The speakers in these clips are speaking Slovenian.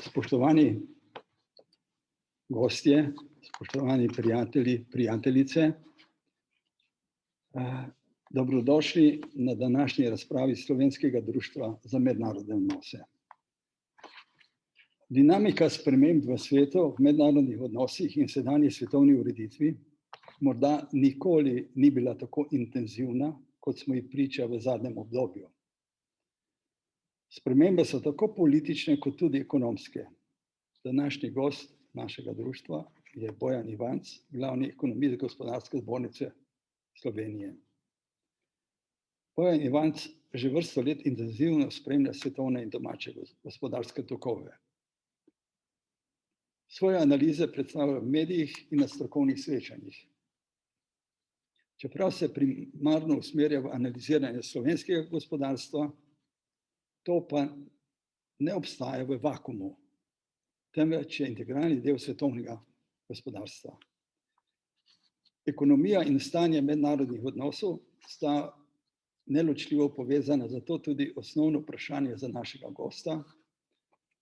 Spoštovani gostje, spoštovani prijatelji, prijateljice, dobrodošli na današnji razpravi Slovenskega društva za mednarodne odnose. Dinamika sprememb v svetu, v mednarodnih odnosih in sedanji svetovni ureditvi morda nikoli ni bila tako intenzivna, kot smo ji priča v zadnjem obdobju. Spremembe so tako politične kot tudi ekonomske. Današnji gost našega društva je Bojan Ivanc, glavni ekonomist Gospodarske zbornice Slovenije. Bojan Ivanc že vrsto let intenzivno spremlja svetovne in domače gospodarske tokove. Svoje analize predstavlja v medijih in na strokovnih srečanjih. Čeprav se primarno usmerja v analiziranje slovenskega gospodarstva, to pa ne obstaja v vakuumu, temveč je integralni del svetovnega gospodarstva. Ekonomija in stanje mednarodnih odnosov sta neločljivo povezana, zato tudi osnovno vprašanje za našega gosta,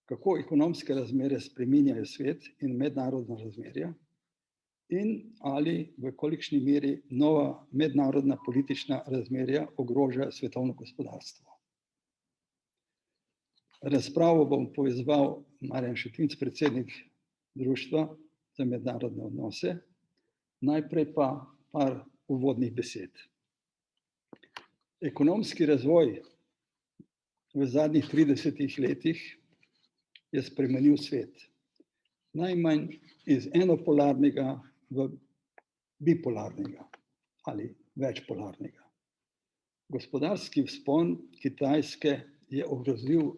kako ekonomske razmere spreminjajo svet in mednarodna razmerja in ali v kolikšni meri nova mednarodna politična razmerja ogrožajo svetovno gospodarstvo. Razpravo bom povezoval Marjan Šetinc, predsednik Društva za mednarodne odnose. Najprej pa par uvodnih besed. Ekonomski razvoj v zadnjih 30 letih je spremenil svet. Najmanj iz enopolarnega v bipolarnega ali večpolarnega. Gospodarski vzpon Kitajske je ogrozil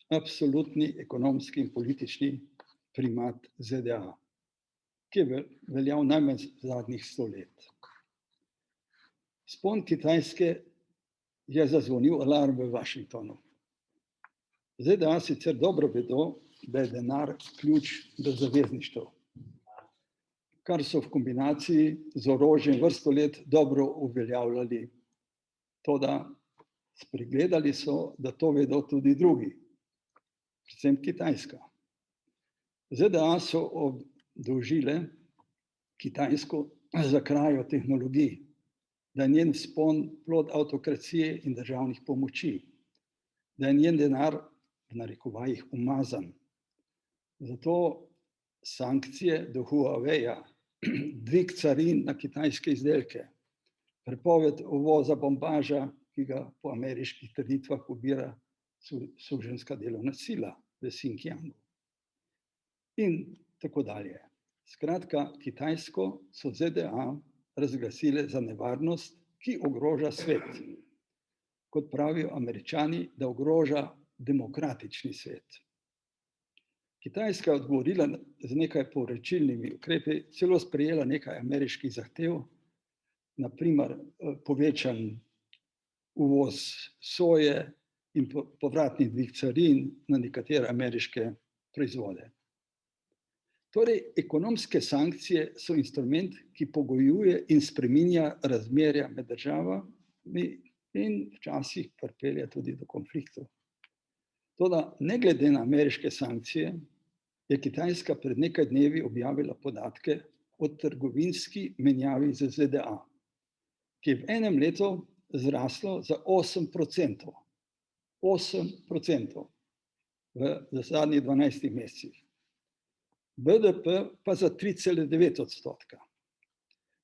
absolutni ekonomski in politični primat ZDA, ki je veljal najmanj zadnjih 100 let. Vzpon Kitajske je zazvonil alarm v Washingtonu. ZDA sicer dobro vedo, da je denar ključ do zavezništev, kar so v kombinaciji z orožjem vrsto let dobro uveljavljali. Toda spregledali so, da to vedo tudi drugi, predvsem Kitajska. ZDA so obdolžile Kitajsko za krajo tehnologij, da je njen vzpon plod avtokracije in državnih pomoči, da je njen denar v narekovajih umazan. Zato sankcije do Huaweia, dvig carin na kitajske izdelke, prepoved uvoza bombaža, ki ga po ameriških trditvah pobira suženjska delovna sila v Xinjiangu. In tako dalje. Skratka, Kitajsko so ZDA razglasile za nevarnost, ki ogroža svet. Kot pravijo Američani, da ogroža demokratični svet. Kitajska je odgovorila z nekaj povračilnimi ukrepi, celo sprejela nekaj ameriških zahtev, na primer povečan uvoz soje in povratni dvig carin na nekatere ameriške proizvode. Torej, ekonomske sankcije so instrument, ki pogojuje in spreminja razmerja med državami in včasih pripelje tudi do konfliktov. Toda ne glede na ameriške sankcije, je Kitajska pred nekaj dnevi objavila podatke o trgovinski menjavi z ZDA, ki je v enem letu zraslo za 8%. 8% v zadnjih 12 mesecih. BDP pa za 3,9%.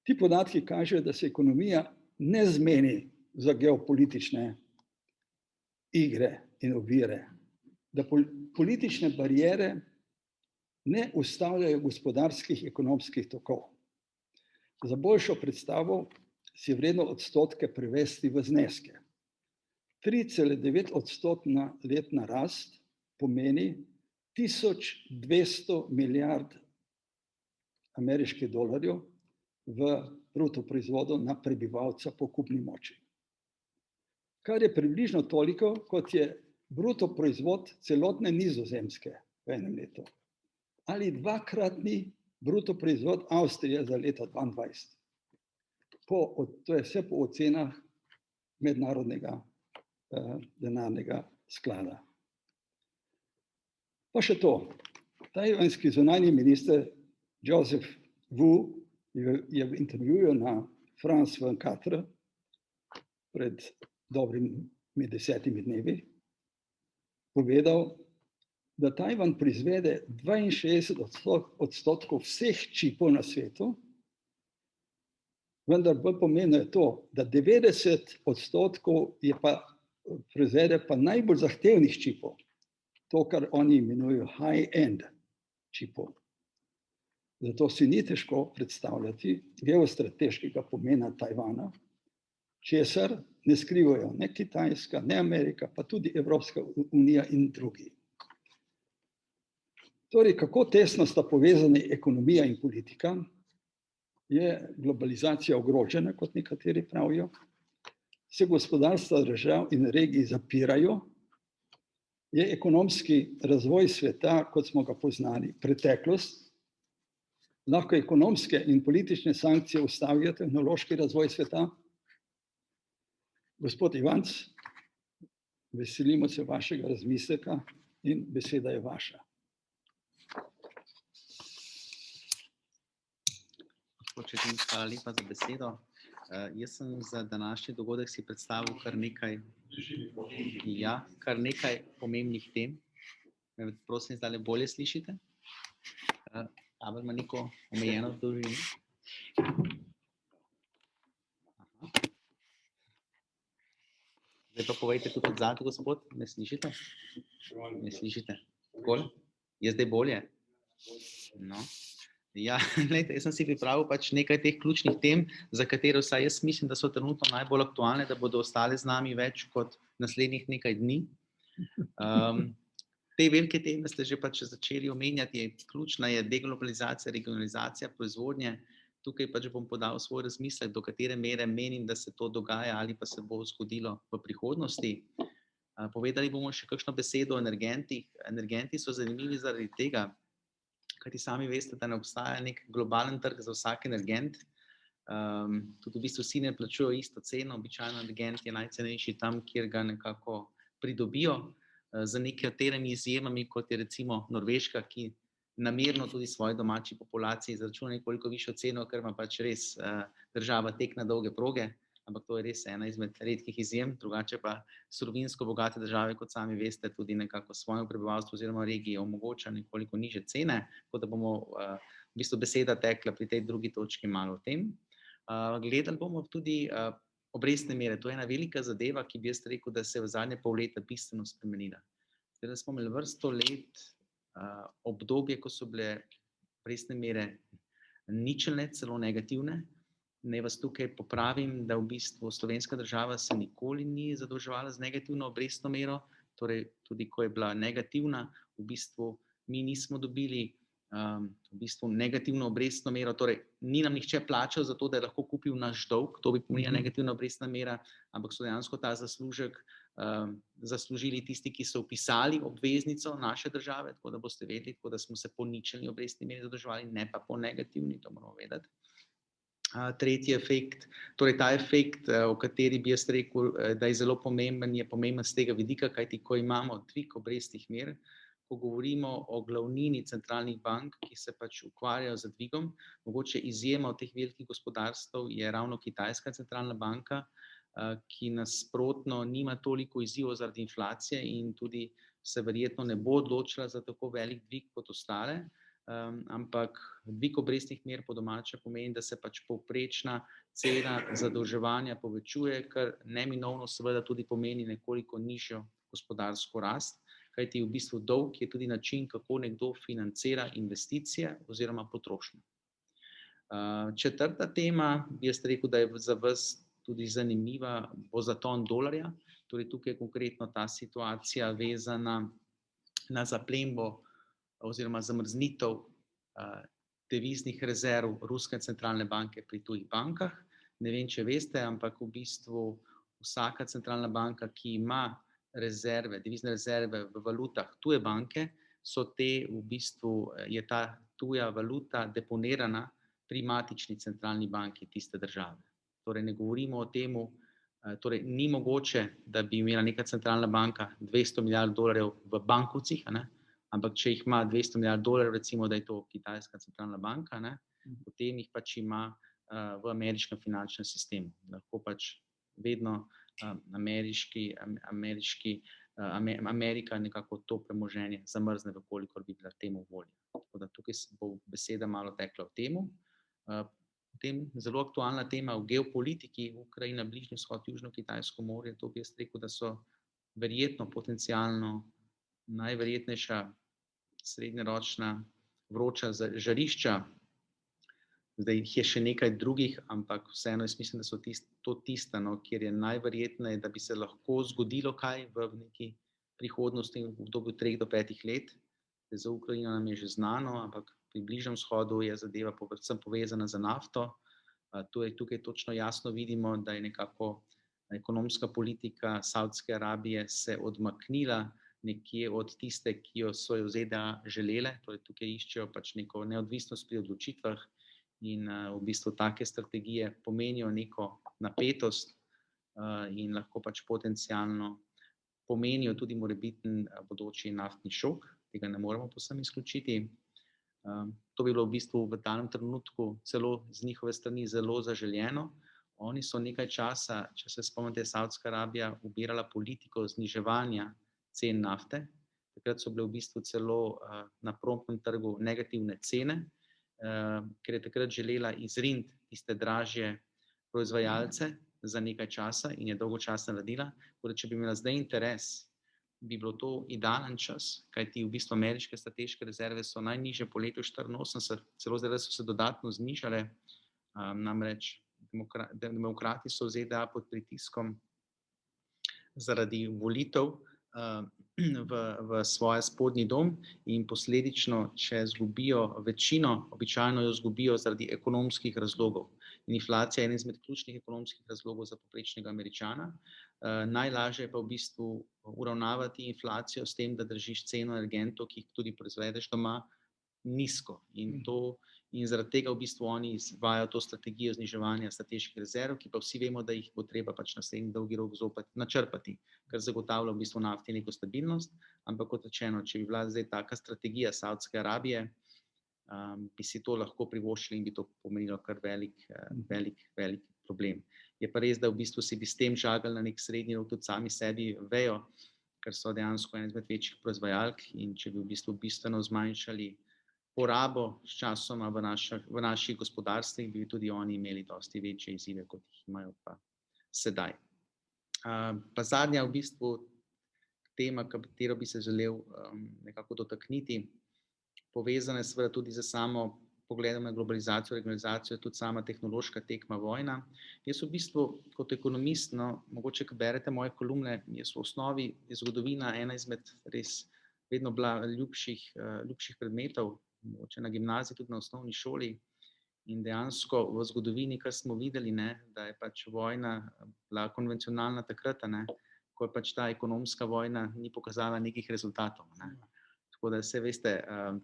Ti podatki kažejo, da se ekonomija ne zmeni za geopolitične igre in ovire, da politične bariere ne ustavljajo gospodarskih ekonomskih tokov. Za boljšo predstavo si je vredno odstotke prevesti v zneske. 3,9% letna rast pomeni 1200 milijard ameriških dolarjev v bruto proizvodu na prebivalca po kupni moči. Kar je približno toliko, kot je bruto proizvod celotne Nizozemske v enem letu. Ali dvakratni bruto proizvod Avstrije za leto 2022. To je vse po ocenah Mednarodnega denarnega sklada. Pa še to, tajvanski zunanji minister Joseph Wu je v intervjuju na France 24 pred dobrimi 10 dnevi povedal, da Tajvan proizvede 62% vseh čipov na svetu, vendar bolj pomembno je to, da 90% proizvede pa najbolj zahtevnih čipov, to, kar oni imenujejo high-end čipov. Zato si ni težko predstavljati geostrateškega pomena Tajvana, česar ne skrivajo ne Kitajska, ne Amerika, pa tudi Evropska unija in drugi. Torej, kako tesno sta povezani ekonomija in politika, je globalizacija ogrožena, kot nekateri pravijo, se gospodarstva držav in regij zapirajo, je ekonomski razvoj sveta, kot smo ga poznali, preteklost, lahko ekonomske in politične sankcije ustavijo tehnološki razvoj sveta. Gospod Ivanc, veselimo se vašega razmisleka in beseda je vaša. Hvala lepa za besedo. Jaz sem za današnji dogodek si predstavil kar nekaj pomembnih tem. Me prosim, zdaj bolje slišite? Kabel ima neko omejeno dolžino. Zdaj pa povejte tudi odzad, gospod, me slišite? Me slišite? Takole? Je zdaj bolje? No. Ja, glejte, jaz sem si pripravil pač nekaj teh ključnih tem, za katere vsaj jaz mislim, da so trenutno najbolj aktualne, da bodo ostale z nami več kot naslednjih nekaj dni. Te velike teme ste že pač začeli omenjati, ključna je deglobalizacija, regionalizacija proizvodnje. Tukaj pač bom podal svoj razmislek, do katere mere menim, da se to dogaja ali pa se bo zgodilo v prihodnosti. Povedali bomo še kakšno besedo o energentih. Energenti so zanimivi zaradi tega, kajti sami veste, da ne obstaja nek globalen trg za vsak energent. Tudi v bistvu vsi ne plačujejo isto ceno, običajno energent je najcenejši tam, kjer ga nekako pridobijo. Z nekaterimi izjemami, kot je recimo Norveška, ki namerno tudi svoji domači populaciji izračuna nekoliko višjo ceno, ker ima pač res država tek na dolge proge, ampak to je res ena izmed redkih izjem, drugače pa surovinsko bogate države, kot sami veste, tudi nekako svojemu prebivalstvu oziroma regiji omogoča nekoliko nižje cene, tako da bomo v bistvu beseda tekla pri tej drugi točki malo o tem. Gledali bomo tudi obrestne mere, to je ena velika zadeva, ki bi jaz rekel, da se je v zadnje pol leta bistveno spremenila. Zdaj, da smo imeli vrsto let obdobje, ko so bile obrestne mere ničelne, celo negativne. Naj vas tukaj popravim, da v bistvu slovenska država se nikoli ni zadolževala z negativno obrestno mero, torej tudi ko je bila negativna, v bistvu mi nismo dobili v bistvu negativno obrestno mero, torej ni nam nihče plačal za to, da je lahko kupil naš dolg, to bi pomenila negativna obrestna mera, ampak so dejansko ta zaslužek zaslužili tisti, ki so vpisali obveznico naše države, tako da boste vedeli, tako da smo se po ničelni obrestni meri zadolževali, ne pa po negativni, to moramo vedeti. Tretji efekt, torej ta efekt, o kateri bi jaz rekel, da je zelo pomemben, je pomemben z tega vidika, kajti ko imamo dvig obrestnih mer, ko govorimo o glavnini centralnih bank, ki se pač ukvarjajo z dvigom, mogoče izjema od teh velikih gospodarstv je ravno Kitajska centralna banka, ki nasprotno nima toliko izzivov zaradi inflacije in tudi se verjetno ne bo odločila za tako velik dvig kot ostale, ampak dvig obrestnih mer po domače pomeni, da se pač povprečna cena zadolževanja povečuje, kar neminovno seveda tudi pomeni nekoliko nižjo gospodarsko rast, kajti v bistvu dolg je tudi način, kako nekdo financira investicije oziroma potrošnjo. Četrta tema, bi jaz rekel, da je za vas tudi zanimiva, bo zaton dolarja, torej tukaj je konkretno ta situacija vezana na zaplembo oziroma zamrznitev deviznih rezerv Ruske centralne banke pri tujih bankah. Ne vem, če veste, ampak v bistvu vsaka centralna banka, ki ima rezerve, devizne rezerve v valutah tuje banke, so te v bistvu, je ta tuja valuta deponirana pri matični centralni banki tiste države. Torej ne govorimo o temu, torej ni mogoče, da bi imela neka centralna banka $200 milijard v bankovcih, Ampak če jih ima 200 milijard dolarjev, recimo, da je to Kitajska centralna banka, ne, potem jih pač ima v ameriškem finančnem sistemu. Lahko pač vedno Amerika nekako to premoženje zamrzne, kolikor bi bila temu volja. Tako da tukaj bo beseda malo tekla v temu. Potem zelo aktualna tema v geopolitiki, Ukrajina, Bližnji vzhod, Južno Kitajsko morje, to bi jaz rekel, da so verjetno potencialno najverjetnejša srednjeročna vroča žarišča. Zdaj jih je še nekaj drugih, ampak vseeno jaz mislim, da so to tista, kjer je najverjetneje, da bi se lahko zgodilo kaj v neki prihodnosti, v obdobju 3 do 5 let. Za Ukrajino nam je že znano, ampak pri Bližnjem vzhodu je zadeva predvsem povezana z nafto. Tukaj točno jasno vidimo, da je nekako ekonomska politika Savdske Arabije se odmaknila nekje od tiste, ki so jo ZDA želele. Torej tukaj iščejo pač neko neodvisnost pri odločitvah in v bistvu take strategije pomenijo neko napetost in lahko pač potencialno pomenijo tudi morebiten bodoči naftni šok. Tega ne moremo povsem izključiti. To bi bilo v bistvu v danem trenutku celo z njihove strani zelo zaželjeno. Oni so nekaj časa, če se spomnite, Savdska Arabija ubirala politiko zniževanja cen nafte. Takrat so bile v bistvu celo na promptnem trgu negativne cene, ker je takrat želela izriniti tiste dražje proizvajalce za nekaj časa in je dolgo časa naredila. Če bi imela zdaj interes, bi bilo to idealen čas, kajti v bistvu ameriške strateške rezerve so najnižje po letu 1984, celo zdaj so se dodatno znižale, namreč demokrati so v ZDA pod pritiskom zaradi volitev v svoj spodnji dom in posledično, če izgubijo večino, običajno jo izgubijo zaradi ekonomskih razlogov. Inflacija je eden izmed ključnih ekonomskih razlogov za povprečnega Američana. Najlažje je pa v bistvu uravnavati inflacijo s tem, da držiš ceno energentov, ki jih tudi proizvedeš doma, nizko. In zaradi tega v bistvu oni izvajajo to strategijo zniževanja strateških rezerv, ki pa vsi vemo, da jih bo treba pač naslednji dolgi rok zopet načrpati, kar zagotavlja v bistvu nafti neko stabilnost. Ampak kot rečeno, če bi bila zdaj taka strategija Savdske Arabije, bi si to lahko privoščili in bi to pomenilo kar velik problem. Je pa res, da v bistvu si bi s tem žagali na nek srednji rok tudi sami sebi vejo, ker so dejansko ena izmed večjih proizvajalk in če bi v bistvu bistveno zmanjšali porabo s časoma v naših gospodarstvih, bi tudi oni imeli dosti večje izzive, kot jih imajo pa sedaj. Pa zadnja v bistvu tema, katero bi se želel nekako dotakniti, povezana je seveda tudi za samo pogledom na globalizacijo, regionalizacijo, tudi sama tehnološka tekma, vojna. Jaz v bistvu kot ekonomist, mogoče, ko berete moje kolumne, jaz v osnovi je zgodovina ena izmed res vedno bila ljubših predmetov, mogoče na gimnaziji, tudi na osnovni šoli. In dejansko v zgodovini, kar smo videli, da je pač vojna bila konvencionalna takrat, ko je pač ta ekonomska vojna ni pokazala nekih rezultatov. Tako da se veste,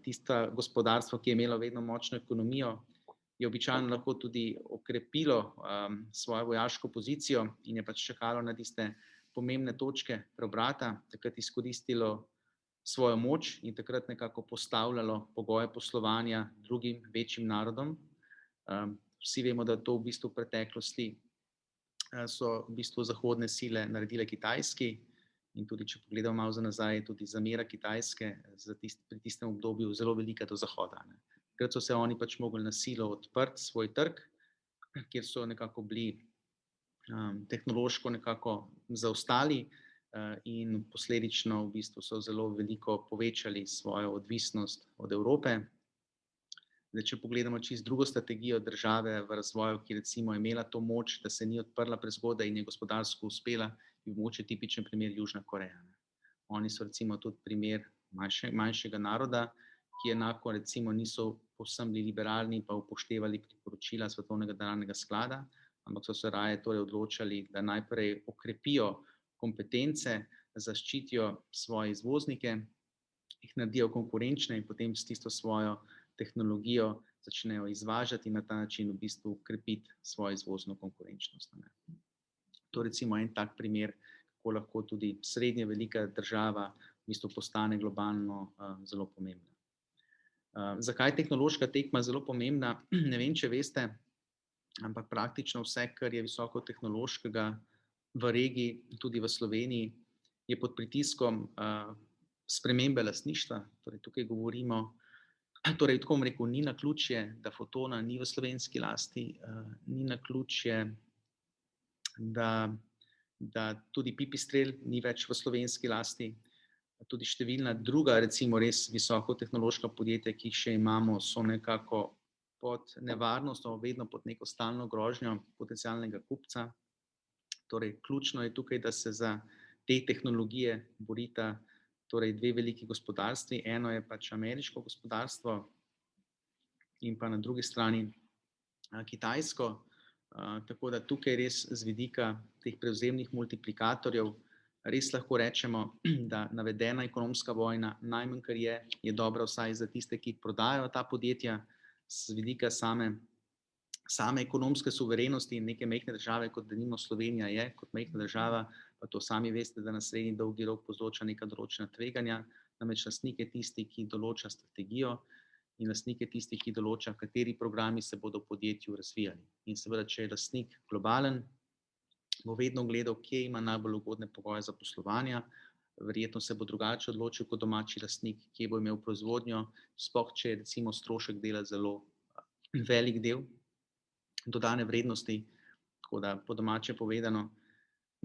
tisto gospodarstvo, ki je imelo vedno močno ekonomijo, je običajno lahko tudi okrepilo svojo vojaško pozicijo in je pač čakalo na tiste pomembne točke preobrata, takrat izkoristilo svojo moč in takrat nekako postavljalo pogoje poslovanja drugim večjim narodom. Vsi vemo, da to v bistvu v preteklosti so v bistvu zahodne sile naredile Kitajski in tudi, če pogledamo malo za nazaj, je tudi zamera Kitajske pri tistem obdobju zelo velika do Zahoda. Takrat so se oni pač mogli na silo odprti svoj trg, kjer so nekako bili tehnološko nekako zaostali in posledično v bistvu so zelo veliko povečali svojo odvisnost od Evrope. Zdaj, če pogledamo čisto drugo strategijo države v razvoju, ki recimo je imela to moč, da se ni odprla prezgodaj in je gospodarsko uspela, je mogoče tipičen primer Južna Koreja. Oni so recimo tudi primer manjšega naroda, ki enako recimo niso povsem bili liberalni pa upoštevali priporočila Svetovnega denarnega sklada, ampak so se raje torej odločali, da najprej okrepijo kompetence, zaščitijo svoje izvoznike, jih naredijo konkurenčne in potem s tisto svojo tehnologijo začnejo izvažati in na ta način v bistvu krepiti svojo izvozno konkurenčnost. To je recimo en tak primer, kako lahko tudi srednje velika država v bistvu postane globalno zelo pomembna. Zakaj je tehnološka tekma zelo pomembna? Ne vem, če veste, ampak praktično vse, kar je visokotehnološkega v regiji, tudi v Sloveniji, je pod pritiskom spremembe lastništva. Torej, tukaj govorimo, torej, tako bom rekel, ni naključje, da Fotona ni v slovenski lasti, ni naključje, da tudi Pipistrel ni več v slovenski lasti, tudi številna druga, recimo res visokotehnološka podjetja, ki jih še imamo, so nekako pod nevarnostjo, vedno pod neko stalno grožnjo potencialnega kupca. Torej, ključno je tukaj, da se za te tehnologije borita torej dve veliki gospodarstvi. Eno je pač ameriško gospodarstvo in pa na drugi strani kitajsko. Tako da tukaj res z vidika teh prevzemnih multiplikatorjev res lahko rečemo, da navedena ekonomska vojna, najmanj kar je dobra vsaj za tiste, ki prodajajo ta podjetja, z vidika same ekonomske suverenosti in neke majhne države, kot denimo Slovenija je, kot majhna država, pa to sami veste, da na srednji dolgi rok povzroča neka določena tveganja, namreč lastnik je tisti, ki določa strategijo in lastnik je tisti, ki določa, kateri programi se bodo v podjetju razvijali. In seveda, če je lastnik globalen, bo vedno gledal, kje ima najbolj ugodne pogoje za poslovanje, verjetno se bo drugače odločil kot domači lastnik, kje bo imel proizvodnjo, sploh če je recimo strošek dela zelo velik del dodane vrednosti. Tako da po domače povedano,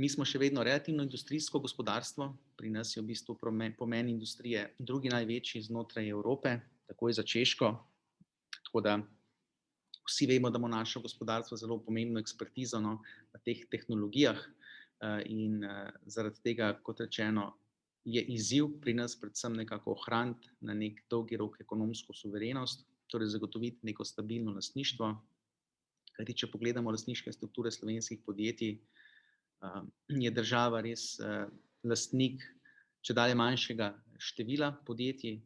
mi smo še vedno relativno industrijsko gospodarstvo, pri nas je v bistvu pomen industrije drugi največji znotraj Evrope, takoj za Češko, tako da vsi vemo, da ima naše gospodarstvo zelo pomembno ekspertizo na teh tehnologijah in zaradi tega, kot rečeno, je izziv pri nas predvsem nekako ohraniti na nek dolgi rok ekonomsko suverenost, torej zagotoviti neko stabilno lastništvo. Kajti, če pogledamo lastniške strukture slovenskih podjetij, je država res lastnik čedalje manjšega števila podjetij,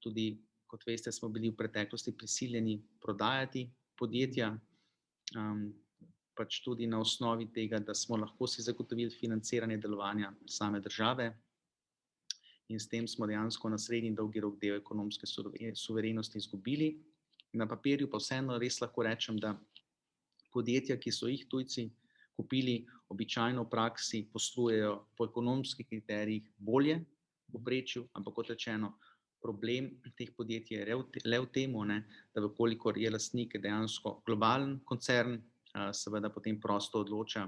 tudi kot veste, smo bili v preteklosti prisiljeni prodajati podjetja, pač tudi na osnovi tega, da smo lahko si zagotovili financiranje delovanja same države in s tem smo dejansko na srednji dolgi rok del ekonomske suverenosti izgubili. Na papirju pa vseeno res lahko rečem, da podjetja, ki so jih tujci kupili, običajno v praksi poslujejo po ekonomskih kriterijih bolje v povprečju, ampak kot rečeno, problem teh podjetij je le v tem, da vkolikor je lastnik dejansko globalen koncern, seveda potem prosto odloča,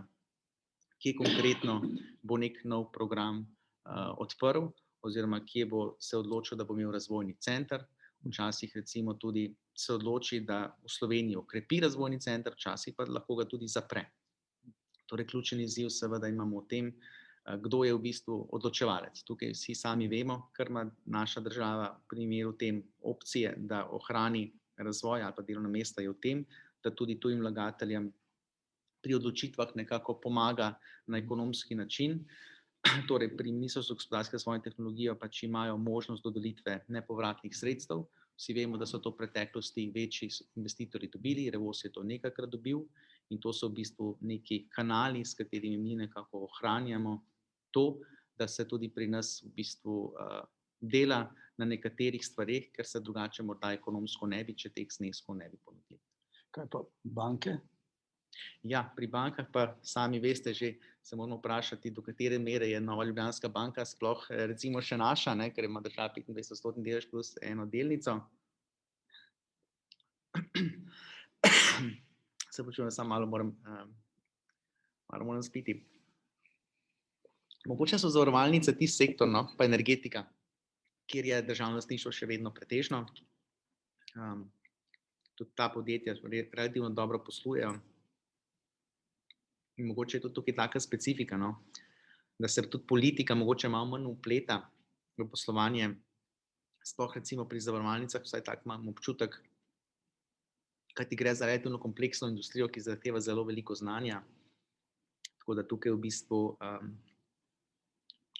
kje konkretno bo nek nov program odprl, oziroma kje bo se odločil, da bo imel razvojni center. Včasih recimo tudi se odloči, da v Sloveniji okrepi razvojni center, včasih pa lahko ga tudi zapre. Torej, ključen izziv seveda imamo v tem, kdo je v bistvu odločevalec. Tukaj vsi sami vemo, kar ima naša država v primeru tem opcije, da ohrani razvoj ali pa delovna mesta, je v tem, da tudi tujim vlagateljem pri odločitvah nekako pomaga na ekonomski način. Torej, pri Ministrstvu za gospodarski razvoj in tehnologijo pač imajo možnost dodelitve nepovratnih sredstev. Vsi vemo, da so to v preteklosti večji investitorji dobili, Revoz je to nekajkrat dobil in to so v bistvu neki kanali, s katerimi mi nekako ohranjamo to, da se tudi pri nas v bistvu dela na nekaterih stvareh, ker se drugače morda ekonomsko ne bi, če teh zneskov ne bi ponudili. Kaj pa banke? Ja, pri bankah pa sami veste že, se moramo vprašati, do katere mere je Nova Ljubljanska banka sploh recimo še naša, ker ima država 25% delež plus eno delnico. Se počujem, samo malo moram spiti. Mogoče so zavarovalnice tisti sektor, pa energetika, kjer je državno lastništvo še vedno pretežno. Tudi ta podjetja relativno dobro poslujejo. In mogoče je tudi tukaj taka specifika, da se tudi politika mogoče malo manj vpleta v poslovanje, sploh recimo pri zavarovalnicah, vsaj tak imam občutek, kajti gre za relativno kompleksno industrijo, ki zahteva zelo veliko znanja. Tako da tukaj v bistvu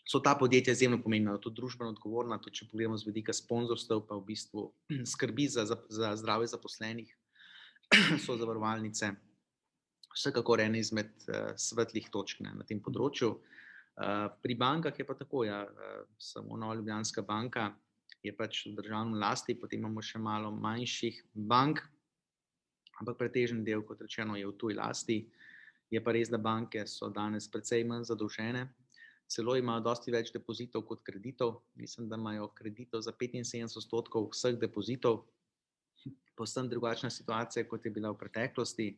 so ta podjetja izjemno pomembna, tudi družbeno odgovorna, tudi če pogledamo z vidika sponzorstev, pa v bistvu skrbi za zdravje zaposlenih, so zavarovalnice vsekakor ena izmed svetlih točk na tem področju. Pri bankah je pa tako, ja, samo Nova Ljubljanska banka je pač v državni lasti, potem imamo še malo manjših bank, ampak pretežen del, kot rečeno, je v tuji lasti. Je pa res, da banke so danes precej manj zadolžene, celo imajo dosti več depozitov kot kreditov. Mislim, da imajo kreditov za 75% vseh depozitov. Povsem drugačna situacija, kot je bila v preteklosti.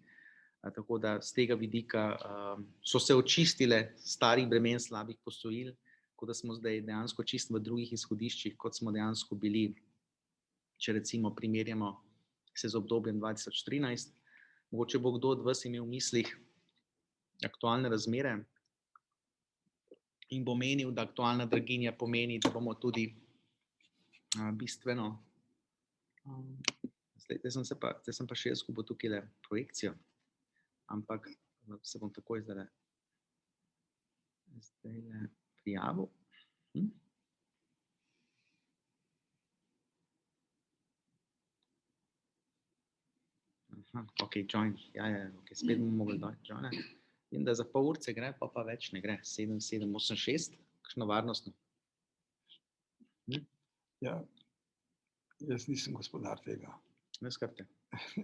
Tako da z tega vidika so se očistile starih bremen slabih posojil, tako da smo zdaj dejansko čisto v drugih izhodiščih, kot smo dejansko bili, če recimo primerjamo se z obdobjem 2013. Mogoče bo kdo od vas imel v mislih aktualne razmere in bo menil, da aktualna draginja pomeni, da bomo tudi bistveno. Zdaj sem pa še jaz izgubil tukaj projekcijo. Ampak se bom takoj zdaj prijavil. Ok, join. Ja, ok, spet bomo mogli joinati. Vem, da za pol urce gre, pa več ne gre. 7, 7, 8, 6, kakšno varnostno. Ja, jaz nisem gospodar tega. Ne skrbite.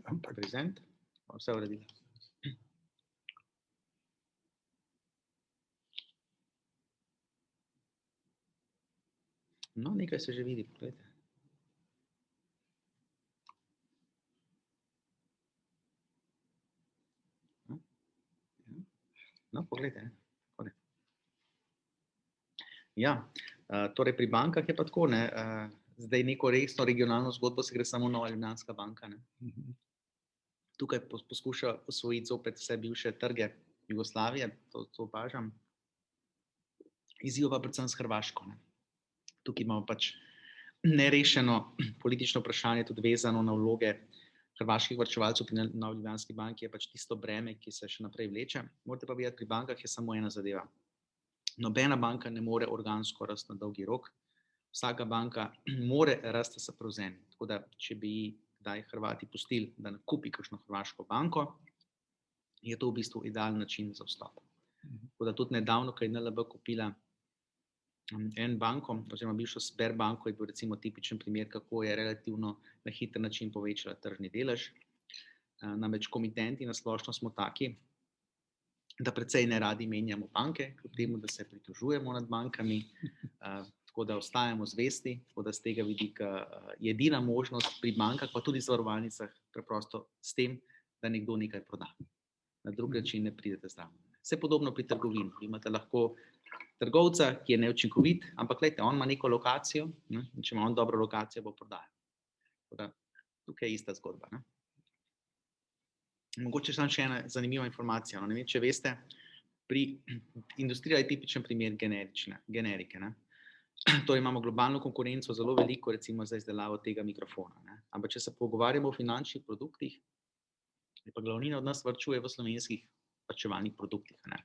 Ampak Present, vse uredilo. No, nekaj se že vidi, pogledajte. No, pogledajte. Ja, torej pri bankah je pa tako, ne, zdaj neko resno regionalno zgodbo se gre samo Nova Ljubljanska banka, ne. Tukaj poskuša osvojiti zopet vse bivše trge Jugoslavije, to opažam. Izziv pa predvsem s Hrvaško, ne. Tukaj imamo pač nerešeno politično vprašanje, tudi vezano na vloge hrvaških varčevalcev pri Novi Ljubljanski banki, je pač tisto breme, ki se še naprej vleče. Morate pa vedeti, pri bankah je samo ena zadeva. Nobena banka ne more organsko rasti na dolgi rok. Vsaka banka more rasti s prevzemi. Tako da, če bi kdaj Hrvati pustili, da nakupi kakšno hrvaško banko, je to v bistvu idealen način za vstop. Tako da tudi nedavno, ko je NLB kupila en banko, oziroma bivšo Sberbanko, je bil recimo tipičen primer, kako je relativno na hiter način povečala tržni delež. Namreč komitenti na splošno smo taki, da precej neradi menjamo banke, kljub temu, da se pritožujemo nad bankami, tako da ostajamo zvesti, tako da z tega vidika je edina možnost pri bankah, pa tudi zavarovalnicah, preprosto s tem, da nekdo nekaj proda. Na drug način ne pridete zraven. Vse podobno pri trgovini. Imate lahko trgovca, ki je neučinkovit, ampak glejte, on ima neko lokacijo, ne, in če ima on dobro lokacijo, bo prodajal. Tako da tukaj je ista zgodba, ne. Mogoče samo še ena zanimiva informacija. No, ne vem, če veste, industrija je tipičen primer generike, ne. Torej imamo globalno konkurenco zelo veliko, recimo za izdelavo tega mikrofona, ne. Ampak če se pogovarjamo o finančnih produktih, je pa glavnina od nas varčuje v slovenskih varčevalnih produktih, ne.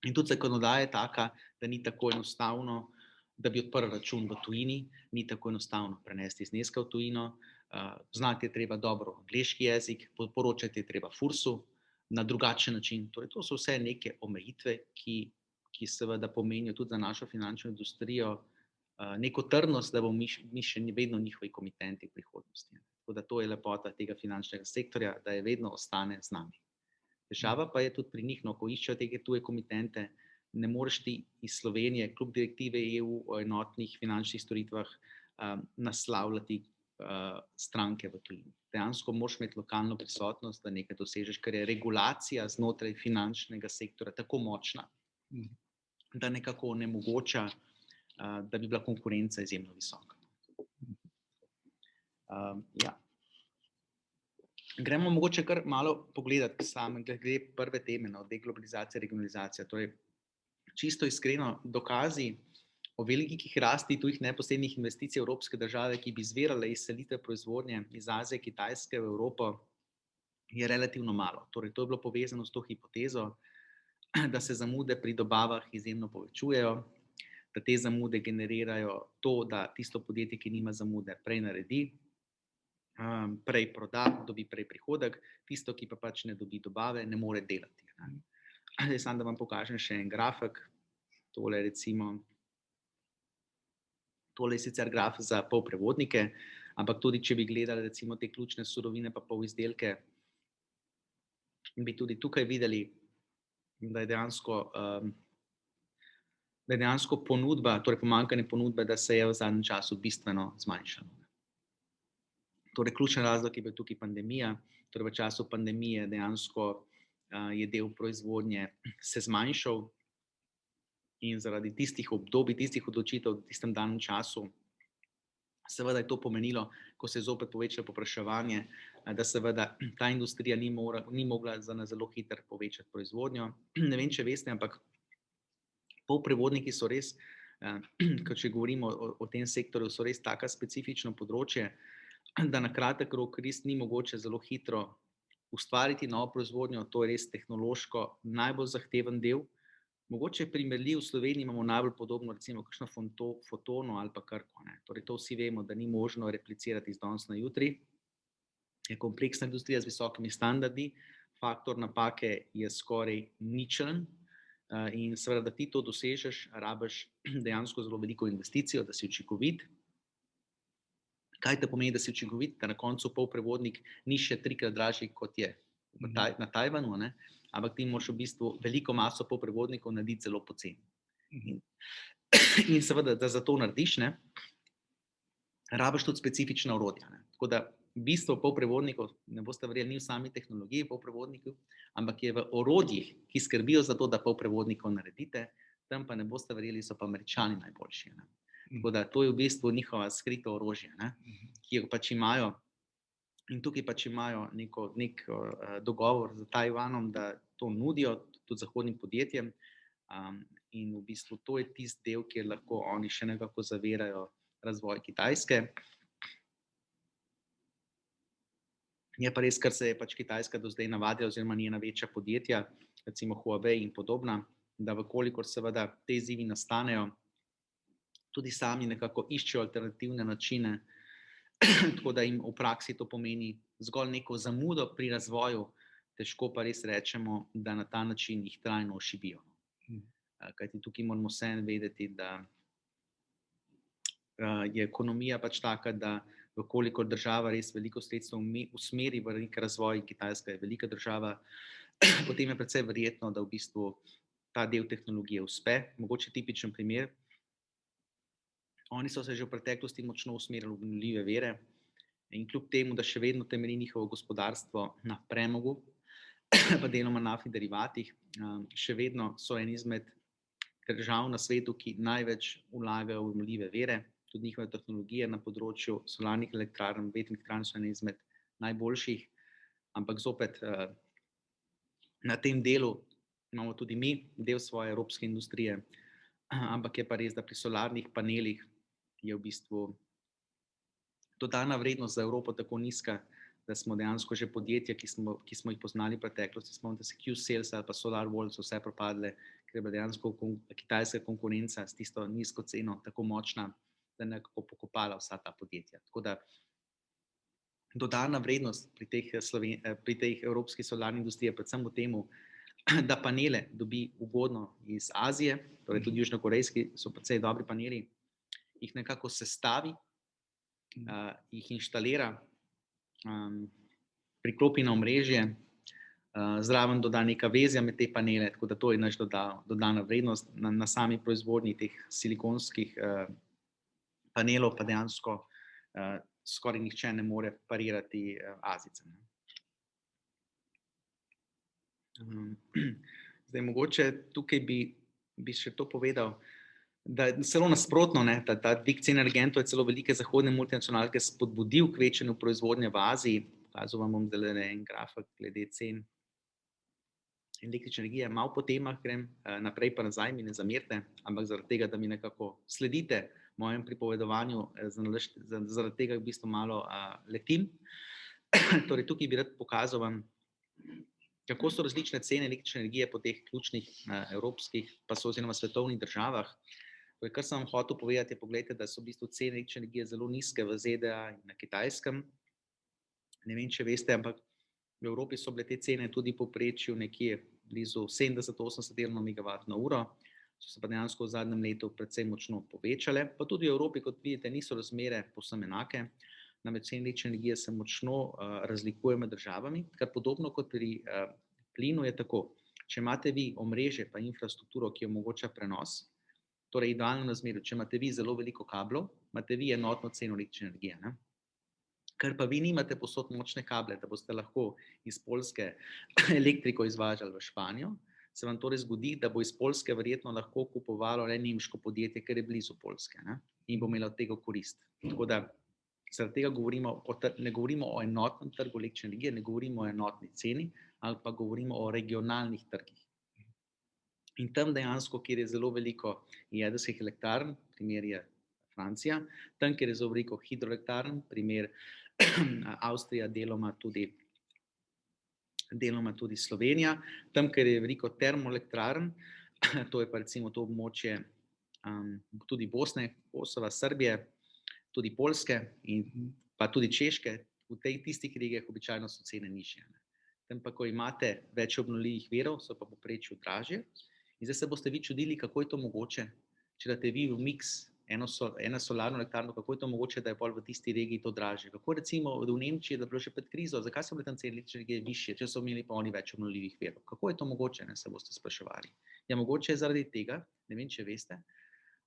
In tudi zakonodaja je taka, da ni tako enostavno, da bi odprl račun v tujini, ni tako enostavno prenesti zneska v tujino, znati je treba dobro angleški jezik, poročati je treba FURS-u na drugačen način. Torej, to so vse neke omejitve, ki seveda pomenijo tudi za našo finančno industrijo neko trdnost, da bomo mi še vedno njihovi komitenti v prihodnosti. Tako da to je lepota tega finančnega sektorja, da je vedno ostane z nami. Težava pa je tudi pri njih, no, ko iščejo te tuje komitente, ne moreš ti iz Slovenije, kljub direktive EU o enotnih finančnih storitvah, naslavljati stranke v tujini. Dejansko moraš imeti lokalno prisotnost, da nekaj dosežeš, ker je regulacija znotraj finančnega sektorja tako močna, da nekako onemogoča, da bi bila konkurenca izjemno visoka. Ja. Gremo mogoče kar malo pogledati same glede prve teme, no, deglobalizacija, regionalizacija. Torej, čisto iskreno, dokazi o velikih rasti tujih neposrednih investicij evropske države, ki bi izvirale iz selitve proizvodnje iz Azije, Kitajske v Evropo, je relativno malo. Torej, to je bilo povezano s to hipotezo, da se zamude pri dobavah izjemno povečujejo, da te zamude generirajo to, da tisto podjetje, ki nima zamude, prej naredi, prej proda, dobi prej prihodek, tisto, ki pa pač ne dobi dobave, ne more delati. Zdaj samo, da vam pokažem še en grafik. tole recimo, tole je sicer graf za polprevodnike, ampak tudi, če bi gledali recimo te ključne surovine pa polizdelke, bi tudi tukaj videli, da je dejansko ponudba, torej pomanjkanje ponudbe, da se je v zadnjem času bistveno zmanjšalo. Torej, ključen razlog je bil tukaj pandemija, torej v času pandemije dejansko je del proizvodnje se zmanjšal in zaradi tistih obdobij, tistih odločitev v tistem danem času, seveda je to pomenilo, ko se je zopet povečalo povpraševanje, da seveda ta industrija ni mogla na zelo hitro povečati proizvodnjo. Ne vem, če veste, ampak polprevodniki so res, če govorimo o tem sektorju, so res taka specifično področje, da na kratek rok res ni mogoče zelo hitro ustvariti novo proizvodnjo, to je res tehnološko najbolj zahteven del. Mogoče je primerljiv, v Sloveniji imamo najbolj podobno recimo kakšno Fotono ali pa Krko. Torej to vsi vemo, da ni možno replicirati iz danes na jutri. Je kompleksna industrija z visokimi standardi, faktor napake je skoraj ničelen in seveda, da ti to dosežeš, rabiš dejansko zelo veliko investicijo, da si učinkovit. Kaj te pomeni, da si učinkovit? Da na koncu polprevodnik ni še 3-krat dražji, kot je na Tajvanu, ampak ti moraš v bistvu veliko maso polprevodnikov narediti zelo poceni. In seveda, da za to narediš, rabiš tudi specifična orodja. Tako da bistvo polprevodnikov, ne boste verjeli, ni v sami tehnologiji polprevodnikov, ampak je v orodjih, ki skrbijo za to, da polprevodnikov naredite, tam pa ne boste verjeli, so pa Američani najboljši. Tako da to je v bistvu njihova skrito orožje, ki jo pač imajo. In tukaj pač imajo nek dogovor z Tajvanom, da to nudijo tudi zahodnim podjetjem. In v bistvu to je tisti del, kjer lahko oni še nekako zavirajo razvoj Kitajske. Je pa res, kar se je pač Kitajska do zdaj navadila, oziroma njena večja podjetja, recimo Huawei in podobna, da vkolikor seveda te izzivi nastanejo, tudi sami nekako iščejo alternativne načine, tako da jim v praksi to pomeni zgolj neko zamudo pri razvoju, težko pa res rečemo, da na ta način jih trajno ošibijo. Kajti tukaj moramo vseeno vedeti, da je ekonomija pač taka, da vkolikor država res veliko sredstev usmeri v nek razvoj, Kitajska je velika država, potem je precej verjetno, da v bistvu ta del tehnologije uspe. Mogoče tipičen primer. Oni so se že v preteklosti močno usmerili v obnovljive vire in kljub temu, da še vedno temelji njihovo gospodarstvo na premogu, pa deloma naftnih derivatih, še vedno so eni izmed držav na svetu, ki največ vlagajo v obnovljive vire, tudi njihove tehnologije na področju solarnih elektrarn, vetrnih elektrarn so eni izmed najboljših, ampak zopet na tem delu imamo tudi mi del svoje evropske industrije, ampak je pa res, da pri solarnih panelih je v bistvu dodana vrednost za Evropo tako nizka, da smo dejansko že podjetja, ki smo jih poznali v preteklosti, spomnite se Qcells ali pa SolarWorld, so vse propadle, ker je bila dejansko kitajska konkurenca s tisto nizko ceno tako močna, da je nekako pokopala vsa ta podjetja. Tako da dodana vrednost pri tej evropski solarni industriji je predvsem v temu, da panele dobi ugodno iz Azije, torej tudi južnokorejski so precej dobri paneli, jih nekako sestavi, jih inštalira, priklopi na omrežje, zraven doda neka vezja med te panele, tako da to je naš dodana vrednost. Na sami proizvodnji teh silikonskih panelov pa dejansko skoraj nihče ne more parirati Azijcem. Zdaj, mogoče tukaj bi še to povedal, da je celo nasprotno, da ta dvig cen energentov je celo velike zahodne multinacionalke spodbudil k večanju proizvodnje v Aziji. Pokazal vam bom zdaj en grafik glede cen električne energije. Malo po temah grem, naprej pa nazaj, mi ne zamerite, ampak zaradi tega, da mi nekako sledite mojem pripovedovanju, zaradi tega v bistvu malo letim. Torej, tukaj bi rad pokazal vam, kako so različne cene električne energije po teh ključnih evropskih, pa so oziroma svetovnih državah. Torej, kar sem vam hotel povedati, je, poglejte, da so v bistvu cene električne energije zelo nizke v ZDA in na Kitajskem. Ne vem, če veste, ampak v Evropi so bile te cene tudi v povprečju nekje blizu 70-80 evrov na megavatno uro. so se pa dejansko v zadnjem letu precej močno povečale. Pa tudi v Evropi, kot vidite, niso razmere povsem enake. Namreč cene električne energije se močno razlikujejo med državami, kar podobno kot pri plinu je tako. Če imate vi omrežje pa infrastrukturo, ki omogoča prenos, torej idealno razmerje, če imate vi zelo veliko kablov, imate vi enotno ceno električne energije, ne? Ker pa vi nimate povsod močne kable, da boste lahko iz Poljske elektriko izvažali v Španijo, se vam torej zgodi, da bo iz Poljske verjetno lahko kupovalo le nemško podjetje, ker je blizu Poljske, ne? In bo imelo od tega korist. Tako da zaradi tega ne govorimo o enotnem trgu električne energije, ne govorimo o enotni ceni, ali pa govorimo o regionalnih trgih. In tam dejansko, kjer je zelo veliko jedrskih elektrarn, primer je Francija, tam, kjer je zelo veliko hidroelektrarn, primer Avstrija, deloma tudi Slovenija, tam, kjer je veliko termoelektrarn, to je pa recimo to območje tudi Bosne, Kosova, Srbije, tudi Poljske in pa tudi Češke, v tistih regijah običajno so cene nižje. Tam pa, ko imate več obnovljivih virov, so pa povprečju dražje. In zdaj se boste vi čudili, kako je to mogoče, če date vi v miks eno solarno elektrarno, kako je to mogoče, da je pol v tisti regiji to dražje. Kako recimo v Nemčiji, da je bilo še pred krizo, zakaj so bile tam cene električne energije višje, če so imeli pa oni več obnovljivih virov? Kako je to mogoče, ne, se boste spraševali. Ja, mogoče je zaradi tega, ne vem, če veste,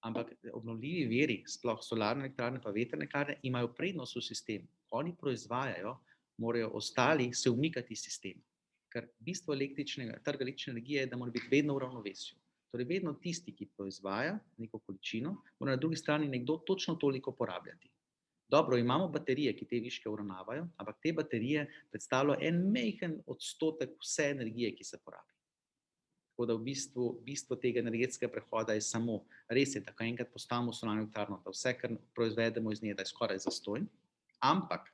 ampak obnovljivi viri, sploh solarne elektrarne pa vetrne elektrarne, imajo prednost v sistemu. Oni proizvajajo, morajo ostali se umikati iz sistema. Ker bistvo trga električne energije je, da mora biti vedno v ravnovesju. Torej vedno tisti, ki proizvaja neko količino, mora na drugi strani nekdo točno toliko porabljati. Dobro, imamo baterije, ki te viške uravnavajo, ampak te baterije predstavljajo en majhen odstotek vse energije, ki se porabi. Tako da v bistvo tega energetskega prehoda je samo, res je, da ko enkrat postavimo solarno elektrarno, da vse, kar proizvedemo iz nje, da je skoraj zastonj, ampak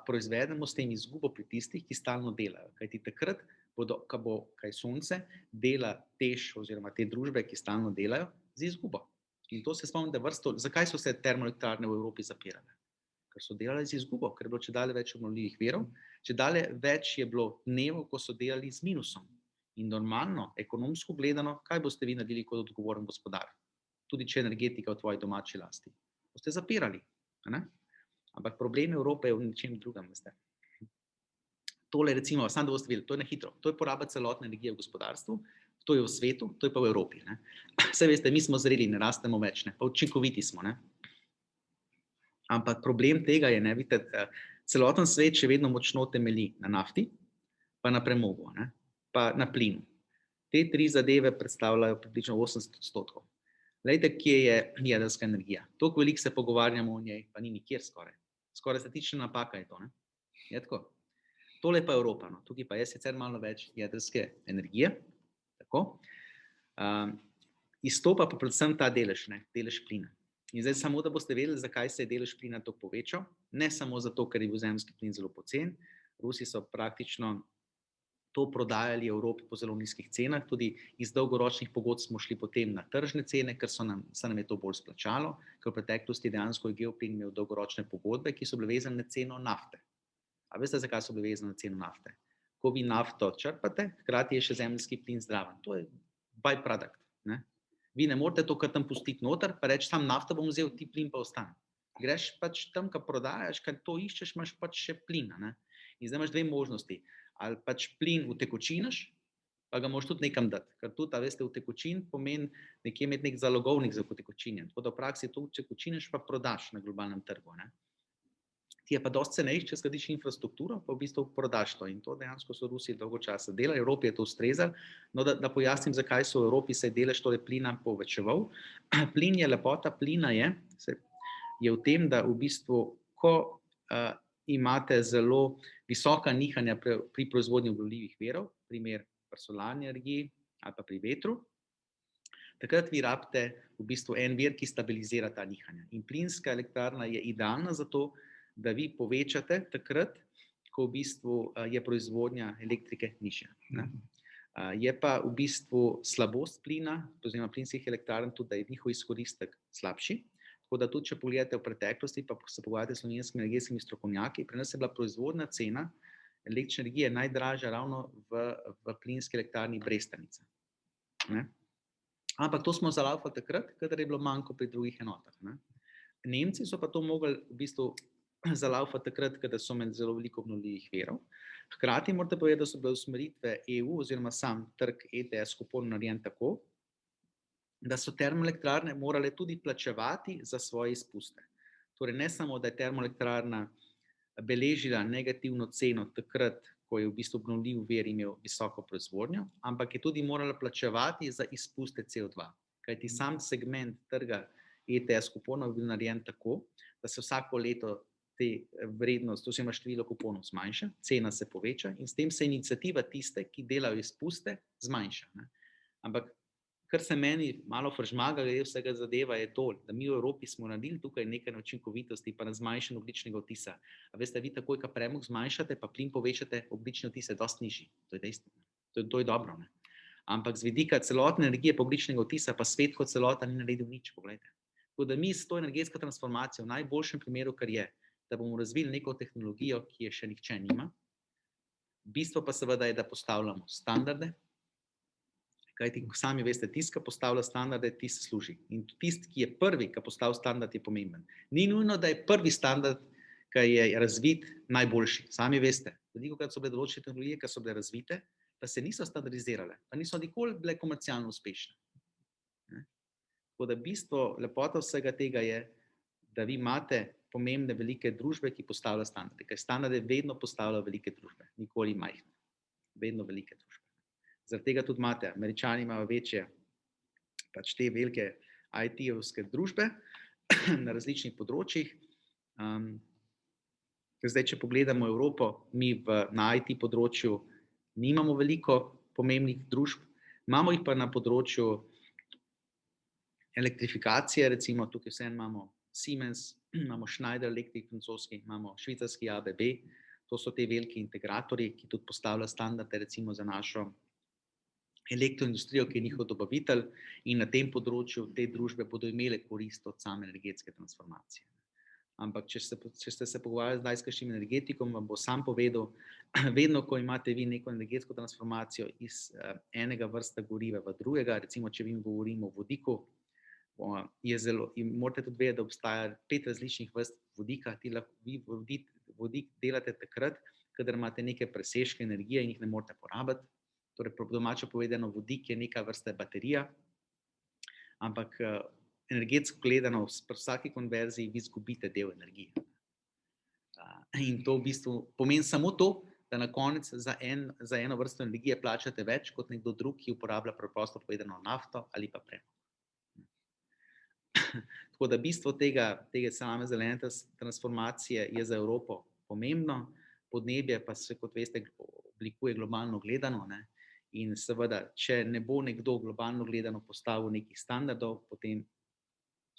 proizvedemo s tem izgubo pri tistih, ki stalno delajo. Kajti takrat, ko bo kaj sonce, dela TEŠ oziroma te družbe, ki stalno delajo, z izgubo. In to se spomnite zakaj so se termoelektrarne v Evropi zapirale? Ker so delali z izgubo, ker je bilo čedalje več obnovljivih virov, čedalje več je bilo dnevov, ko so delali z minusom. In normalno, ekonomsko gledano, kaj boste vi naredili kot odgovoren gospodar? Tudi če je energetika v tvoji domači lasti. Boste zapirali, ne? Ampak problem Evrope je v ničem drugem, veste. Tole recimo, samo da boste videli, to je na hitro, to je poraba celotne energije v gospodarstvu, to je v svetu, to je pa v Evropi, ne. Saj veste, mi smo zreli, ne rastemo več, ne, pa učinkoviti smo, ne. Ampak problem tega je, ne, vidite, celoten svet še vedno močno temelji na nafti, pa na premogu, ne, pa na plinu. Te tri zadeve predstavljajo približno 80%. Glejte, kje je jedrska energija. Toliko veliko se pogovarjamo o njej, pa ni nikjer skoraj. Skoraj statistična napaka je to, ne? Je tako? Tole pa Evropa, no. Tukaj pa je sicer malo več jedrske energije, tako. Izstopa pa predvsem ta delež, ne, delež plina. In zdaj samo, da boste vedeli, zakaj se je delež plina toliko povečal, ne samo zato, ker je bil zemeljski plin zelo pocen, Rusi so praktično to prodajali Evropi po zelo nizkih cenah, tudi iz dolgoročnih pogodb smo šli potem na tržne cene, ker se nam je to bolj splačalo, ker v preteklosti dejansko je Geoplin imel dolgoročne pogodbe, ki so bile vezane na ceno nafte. A veste, zakaj so bile vezane na ceno nafte? Ko vi nafto črpate, hkrati je še zemeljski plin zraven. To je byproduct, ne? Vi ne morete to kar tam pustiti noter, pa reči, sam nafto bom vzel, ti plin pa ostane. Greš pač tam, ko prodajaš, kad to iščeš, imaš pač še plina, ne? In zdaj imaš dve možnosti. Ali pač plin utekočinaš, pa ga moraš tudi nekam dati. Ker tudi, veste, utekočin pomeni nekje imeti nek zalogovnik za utekočinjen. Tako da v praksi to utekočinaš pa prodaš na globalnem trgu, ne. Ti je pa dosti cenejše, če zgradiš infrastrukturo, pa v bistvu prodaš to. In to dejansko so Rusi dolgo časa delali, Evropi je to ustrezalo. No, da pojasnim, zakaj so v Evropi se delež tole plina povečeval. Plin je, lepota plina je v tem, da v bistvu, ko imate zelo visoka nihanja pri proizvodnji obnovljivih virov, primer pri solarni energiji ali pa pri vetru, takrat vi rabite v bistvu en vir, ki stabilizira ta nihanja. In plinska elektrarna je idealna za to, da vi povečate takrat, ko v bistvu je proizvodnja elektrike nižja. Je pa v bistvu slabost plina, oziroma plinskih elektrarn tudi, da je njihov izkoristek slabši. Tako da tudi, če pogledate v preteklosti, pa se pogovarjate s slovenskimi energetskimi strokovnjaki, pri nas je bila proizvodna cena električne energije najdražja ravno v plinski elektrarni Brestanica. Ampak to smo zalaufali takrat, kadar je bilo manko pri drugih enotah. Ne. Nemci so pa to mogli v bistvu zalaufati takrat, kadar so imeli zelo veliko obnovljivih virov. Hkrati morate povedati, da so bile usmeritve EU oziroma sam trg ETS kupon narejen tako, da so termoelektrarne morale tudi plačevati za svoje izpuste. Torej ne samo, da je termoelektrarna beležila negativno ceno takrat, ko je v bistvu obnovljiv vir imel visoko proizvodnjo, ampak je tudi morala plačevati za izpuste CO2. Kajti sam segment trga ETS kuponov je bil narejen tako, da se vsako leto te vrednost, oziroma število kuponov zmanjša, cena se poveča in s tem se iniciativa tiste, ki delajo izpuste, zmanjša. Ne. Ampak kar se meni malo fržmaga glede vsega zadeva je to, da mi v Evropi smo naredili tukaj nekaj na učinkovitosti pa na zmanjšanju ogljičnega odtisa. A veste, vi takoj, ko premog zmanjšate, pa plin povečate, ogljični odtis je dosti nižji. To je dejstvo. To je dobro. Ne? Ampak z vidika celotne energije pa ogljičnega odtisa pa svet kot celota ni naredil nič, poglejte. Tako da mi s to energetsko transformacijo v najboljšem primeru, kar je, da bomo razvili neko tehnologijo, ki je še nihče nima. Bistvo pa seveda je, da postavljamo standarde, kajti sami veste, tisti, ki postavlja standarde, tisti služi. In tisti, ki je prvi, ki postavlja standard, je pomemben. Ni nujno, da je prvi standard, ki je razvit, najboljši. Sami veste, velikokrat so bile določene tehnologije, ki so bile razvite, pa se niso standardizirale, pa niso nikoli bile komercialno uspešne. Tako da bistvo, lepota vsega tega je, da vi imate pomembne velike družbe, ki postavljajo standarde. Ker standarde vedno postavljajo velike družbe, nikoli majhne. Vedno velike družbe. Zaradi tega tudi imate, Američani imajo večje pač te velike IT-ovske družbe na različnih področjih. Zdaj, če pogledamo Evropo, mi na IT področju nimamo veliko pomembnih družb, imamo jih pa na področju elektrifikacije, recimo tukaj vseeno imamo Siemens, imamo Schneider Electric francoski, imamo švicarski ABB, to so te veliki integratorji, ki tudi postavljajo standarde recimo za našo elektroindustrijo, ki je njihov dobavitelj in na tem področju te družbe bodo imele korist od same energetske transformacije. Ampak, če ste se pogovarjali zdaj s kakšnim energetikom, vam bo sam povedal, vedno, ko imate vi neko energetsko transformacijo iz enega vrsta goriva v drugega, recimo, če vi govorimo o vodiku, morate tudi vedeti, da obstaja 5 različnih vrst vodika, vi vodik delate takrat, kadar imate neke presežke energije in jih ne morete porabiti. Torej, domače povedano, vodik je neka vrsta baterija, ampak energetsko gledano, pri vsaki konverziji vi izgubite del energije. In to v bistvu pomeni samo to, da na konec za eno vrsto energije plačate več kot nekdo drug, ki uporablja preprosto povedano nafto ali pa premog. Tako da bistvo tega same zelene transformacije je za Evropo pomembno, podnebje pa se, kot veste, oblikuje globalno gledano, ne? In seveda, če ne bo nekdo globalno gledano postavil nekih standardov, potem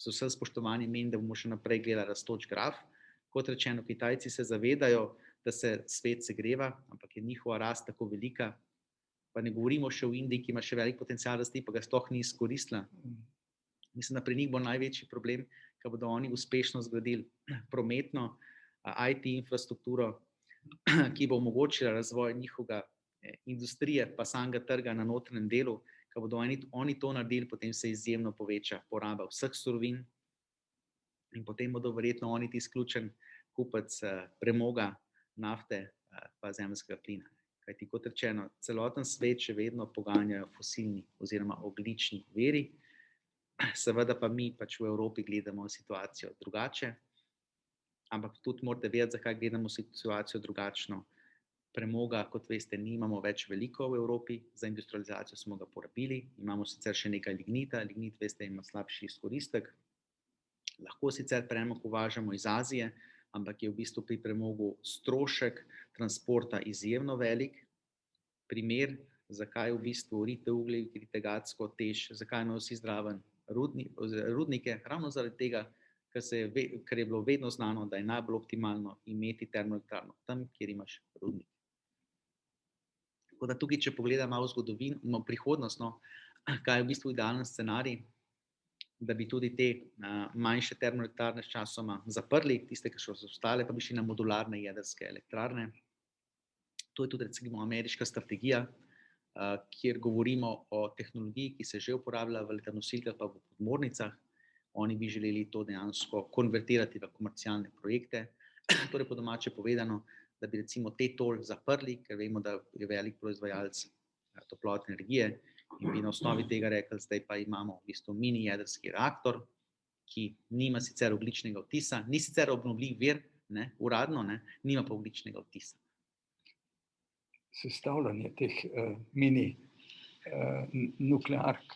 z vsem spoštovanjem menim, da bomo še naprej gledali rastoč graf. Kot rečeno, Kitajci se zavedajo, da se svet segreva, ampak je njihova rast tako velika, pa ne govorimo še o Indiji, ki ima še velik potencial rasti, pa ga sploh ni izkoristila. Mislim, da pri njih bo največji problem, ko bodo oni uspešno zgradili prometno IT infrastrukturo, ki bo omogočila razvoj njihovega industrije pa samega trga na notranjem delu, ko bodo oni to naredili, potem se izjemno poveča poraba vseh surovin in potem bodo verjetno oni tisti ključen kupec premoga, nafte pa zemeljskega plina. Kajti kot rečeno, celoten svet še vedno poganjajo fosilni oziroma ogljični viri, seveda pa mi pač v Evropi gledamo situacijo drugače, ampak tudi morate vedeti, zakaj gledamo situacijo drugačno. Premoga, kot veste, nimamo več veliko v Evropi, za industrializacijo smo ga porabili, imamo sicer še nekaj lignita, lignit, veste, ima slabši izkoristek, lahko sicer premog uvažamo iz Azije, ampak je v bistvu pri premogu strošek transporta izjemno velik. Primer, zakaj v bistvu rite uglje, rite Gacko, Tež, zakaj imajo vsi zraven rudnike, ravno zaradi tega, ker je bilo vedno znano, da je najbolj optimalno imeti termoelektrarno tam, kjer imaš rudnik. Tako da tukaj, če pogledam malo zgodovino, prihodnost, kaj je v bistvu idealen scenarij, da bi tudi te manjše termoelektrarne s časoma zaprli, tiste, ki so ostale, pa bi šli na modularne jedrske elektrarne. To je tudi recimo ameriška strategija. kjer govorimo o tehnologiji, ki se že uporablja v letanosilkah pa v podmornicah. Oni bi želeli to dejansko konvertirati v komercialne projekte. Torej po domače povedano, da bi recimo TETOL zaprli, ker vemo, da je velik proizvajalec toplotne energije in bi na osnovi tega rekli, zdaj pa imamo v bistvu mini jedrski reaktor, ki nima sicer ogljičnega odtisa, ni sicer obnovljiv vir, ne, uradno, ne, nima pa ogljičnega odtisa. Sestavljanje teh mini nukleark,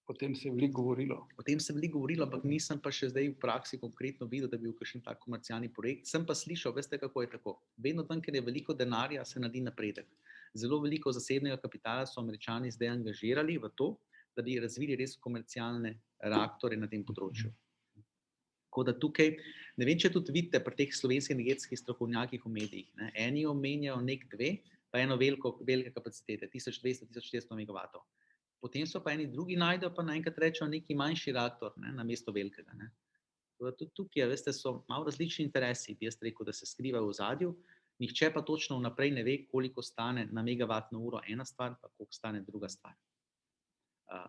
o tem se je veliko govorilo. O tem se veliko govorilo, ampak nisem pa še zdaj v praksi konkretno videl, da bi bil kakšen tak komercialni projekt. Sem pa slišal, veste, kako je tako. Vedno tam, kjer je veliko denarja, se naredi napredek. Zelo veliko zasebnega kapitala so Američani zdaj angažirali v to, da bi razvili res komercialne reaktorje na tem področju. Tako da tukaj, ne vem, če tudi vidite pri teh slovenskih energetskih strokovnjakih v medijih, ne, eni omenjajo NEK2, pa eno velike kapacitete, 1200-1400 megavatov. Potem so pa eni drugi najdejo, pa naenkrat rečejo neki manjši reaktor, ne, namesto velikega. Ne. Tudi tukaj, veste, so malo različni interesi, bi jaz rekel, da se skrivajo v ozadju, nihče pa točno vnaprej ne ve, koliko stane na megavatno uro ena stvar, pa koliko stane druga stvar.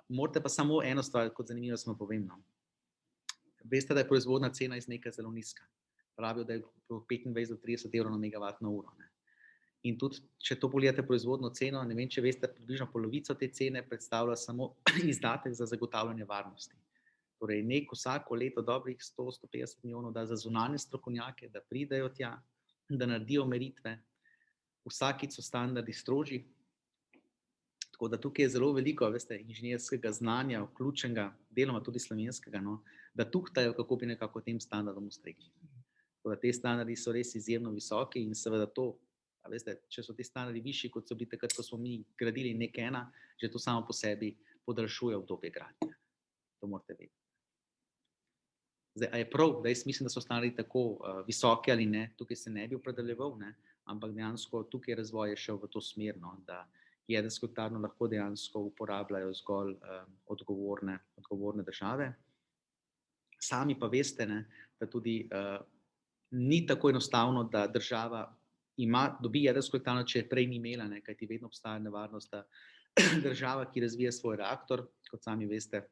Morate pa samo eno stvar, kot zanimivo smo povem, no. Veste, da je proizvodna cena iz NEK zelo nizka. Pravijo, da je 25 do 30 evrov na megavatno uro. Ne. In tudi, če to pogledate proizvodno ceno, ne vem, če veste, približno polovico te cene predstavlja samo izdatek za zagotavljanje varnosti. Torej, NEK vsako leto dobrih 100-150 milijonov da za zunanje strokovnjake, da pridejo tja, da naredijo meritve. Vsakič so standardi strožji. Tako da tukaj je zelo veliko, veste, inženirskega znanja, vključenega, deloma tudi slovenskega, no, da tuhtajo, kako bi nekako tem standardom ustregli. Tako da te standardi so res izjemno visoki in seveda to, veste, če so ti standardi višji, kot so bili takrat, ko smo mi gradili NEK1, že to samo po sebi podaljšuje obdobje gradnje. To morate vedeti. Zdaj, a je prav, da jaz mislim, da so standardi tako visoki ali ne, tukaj se ne bi opredeljeval, ne, ampak dejansko tukaj razvoj je šel v to smer, no, da jedrsko elektrarno lahko dejansko uporabljajo zgolj odgovorne države. Sami pa veste, ne, da tudi ni tako enostavno, da država dobi jedrsko elektrarno, če je prej ni imela, ne, kajti vedno obstaja nevarnost, da država, ki razvija svoj reaktor, kot sami veste,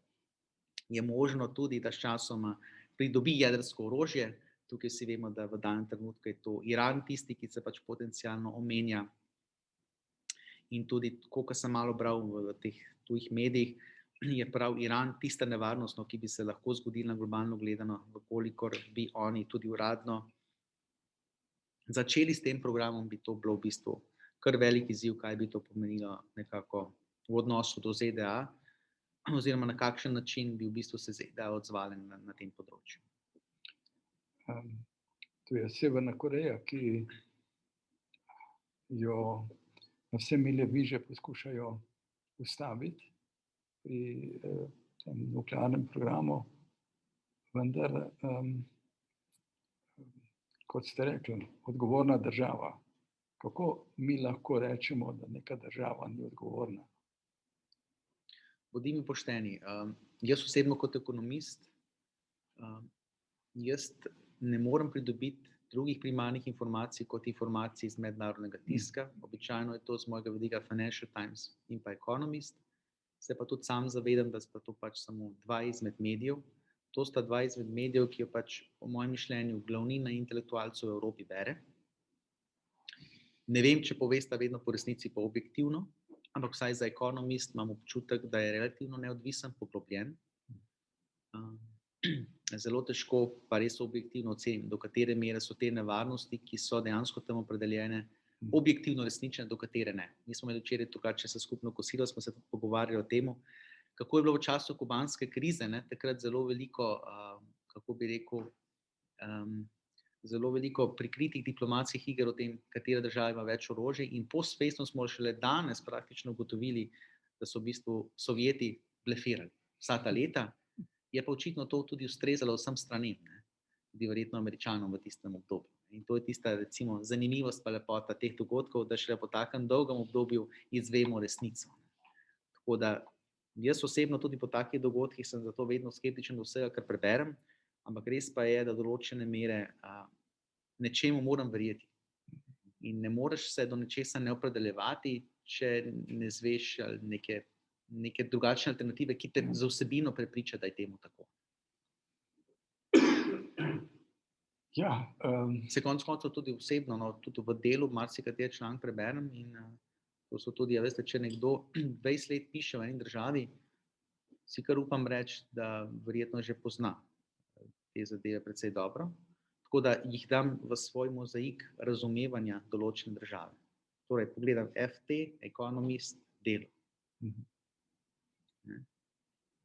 je možno tudi, da sčasoma pridobi jedrsko orožje. Tukaj vsi vemo, da v danem trenutku je to Iran tisti, ki se pač potencialno omenja. In tudi, koliko sem malo bral v teh tujih medijih, je prav Iran tista nevarnost, no, ki bi se lahko zgodila globalno gledano, vkolikor bi oni tudi uradno začeli s tem programom, bi to bilo v bistvu kar velik izziv, kaj bi to pomenilo nekako v odnosu do ZDA, oziroma na kakšen način bi v bistvu se ZDA odzvale na tem področju. Tu je Severna Koreja, ki jo na vse milje bliže poskušajo ustaviti pri tem nuklearnem programu, vendar, kot ste rekli, odgovorna država. Kako mi lahko rečemo, da neka država ni odgovorna? Bodimo pošteni. Jaz osebno kot ekonomist, jaz ne morem pridobiti drugih primarnih informacij kot informacij iz mednarodnega tiska. Običajno je to z mojega vidika Financial Times in pa Economist. Se pa tudi sam zavedam, da sta to pač samo dva izmed medijev. To sta dva izmed medijev, ki jo pač po mojem mišljenju glavnina intelektualcev v Evropi bere. Ne vem, če povesta vedno po resnici pa objektivno, ampak vsaj za Economist imam občutek, da je relativno neodvisen, poglobljen. Zelo težko pa res objektivno ocenim, do katere mere so te nevarnosti, ki so dejansko tam opredeljene, objektivno resnične, do katere ne. Mi smo imeli včeraj tukaj se skupno kosilo, smo se tudi pogovarjali o tem, kako je bilo v času kubanske krize, ne, takrat zelo veliko, kako bi rekel, zelo veliko prikritih diplomatskih iger o tem, katera država ima več orožja, in postvestno smo šele danes praktično ugotovili, da so v bistvu Sovjeti blefirali vsa ta leta. Je pa očitno to tudi ustrezalo vsem stranem, ne, tudi verjetno Američanom v tistem obdobju. In to je tista, recimo, zanimivost pa lepota teh dogodkov, da šele po takem dolgem obdobju izvemo resnico. Tako da jaz osebno tudi po takih dogodkih sem zato vedno skeptičen do vsega, kar preberem, ampak res pa je, da določene mere nečemu moram verjeti. In ne moreš se do nečesa ne opredeljevati, če ne izveš neke drugačne alternative, ki te za vsebino prepriča, da je temu tako. Ja, Se konec koncev tudi osebno, no, tudi v delu marsikateri članek preberem in to so tudi, veste, če nekdo 20 let piše v eni državi, si kar upam reči, da verjetno že pozna te zadeve precej dobro. Tako da jih dam v svoj mozaik razumevanja določene države. Torej, pogledam FT, Economist, Delo.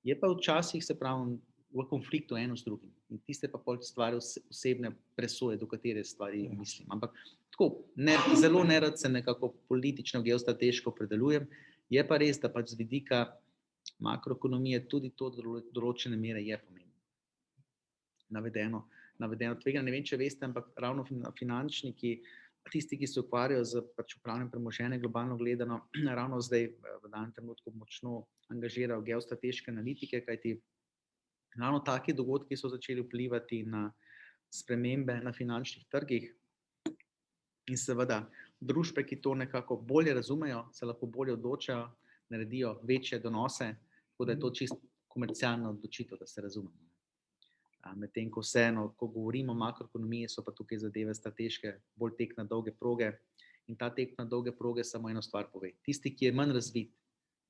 Je pa včasih, se pravi, v konfliktu eno z drugim. In tiste pa pol stvari osebne presoje, do katere stvari mislim. Ampak tako, zelo nerad se nekako politično, geostrateško opredeljujem. Je pa res, da pač z vidika makroekonomije tudi to do določene mere je pomembno. Navedeno tveganje, ne vem, če veste, ampak ravno finančniki, tisti, ki se ukvarjajo z pač upravljanjem premoženja globalno gledano, ravno zdaj v danem trenutku močno angažirajo geostrateške analitike, kajti ravno taki dogodki so začeli vplivati na spremembe na finančnih trgih in seveda družbe, ki to nekako bolje razumejo, se lahko bolje odločajo, naredijo večje donose, tako da je to čisto komercialna odločitev, da se razumemo. Medtem ko vseeno, ko govorimo o makroekonomiji, so pa tukaj zadeve strateške, bolj tek na dolge proge in ta tek na dolge proge samo eno stvar pove. Tisti, ki je manj razvit,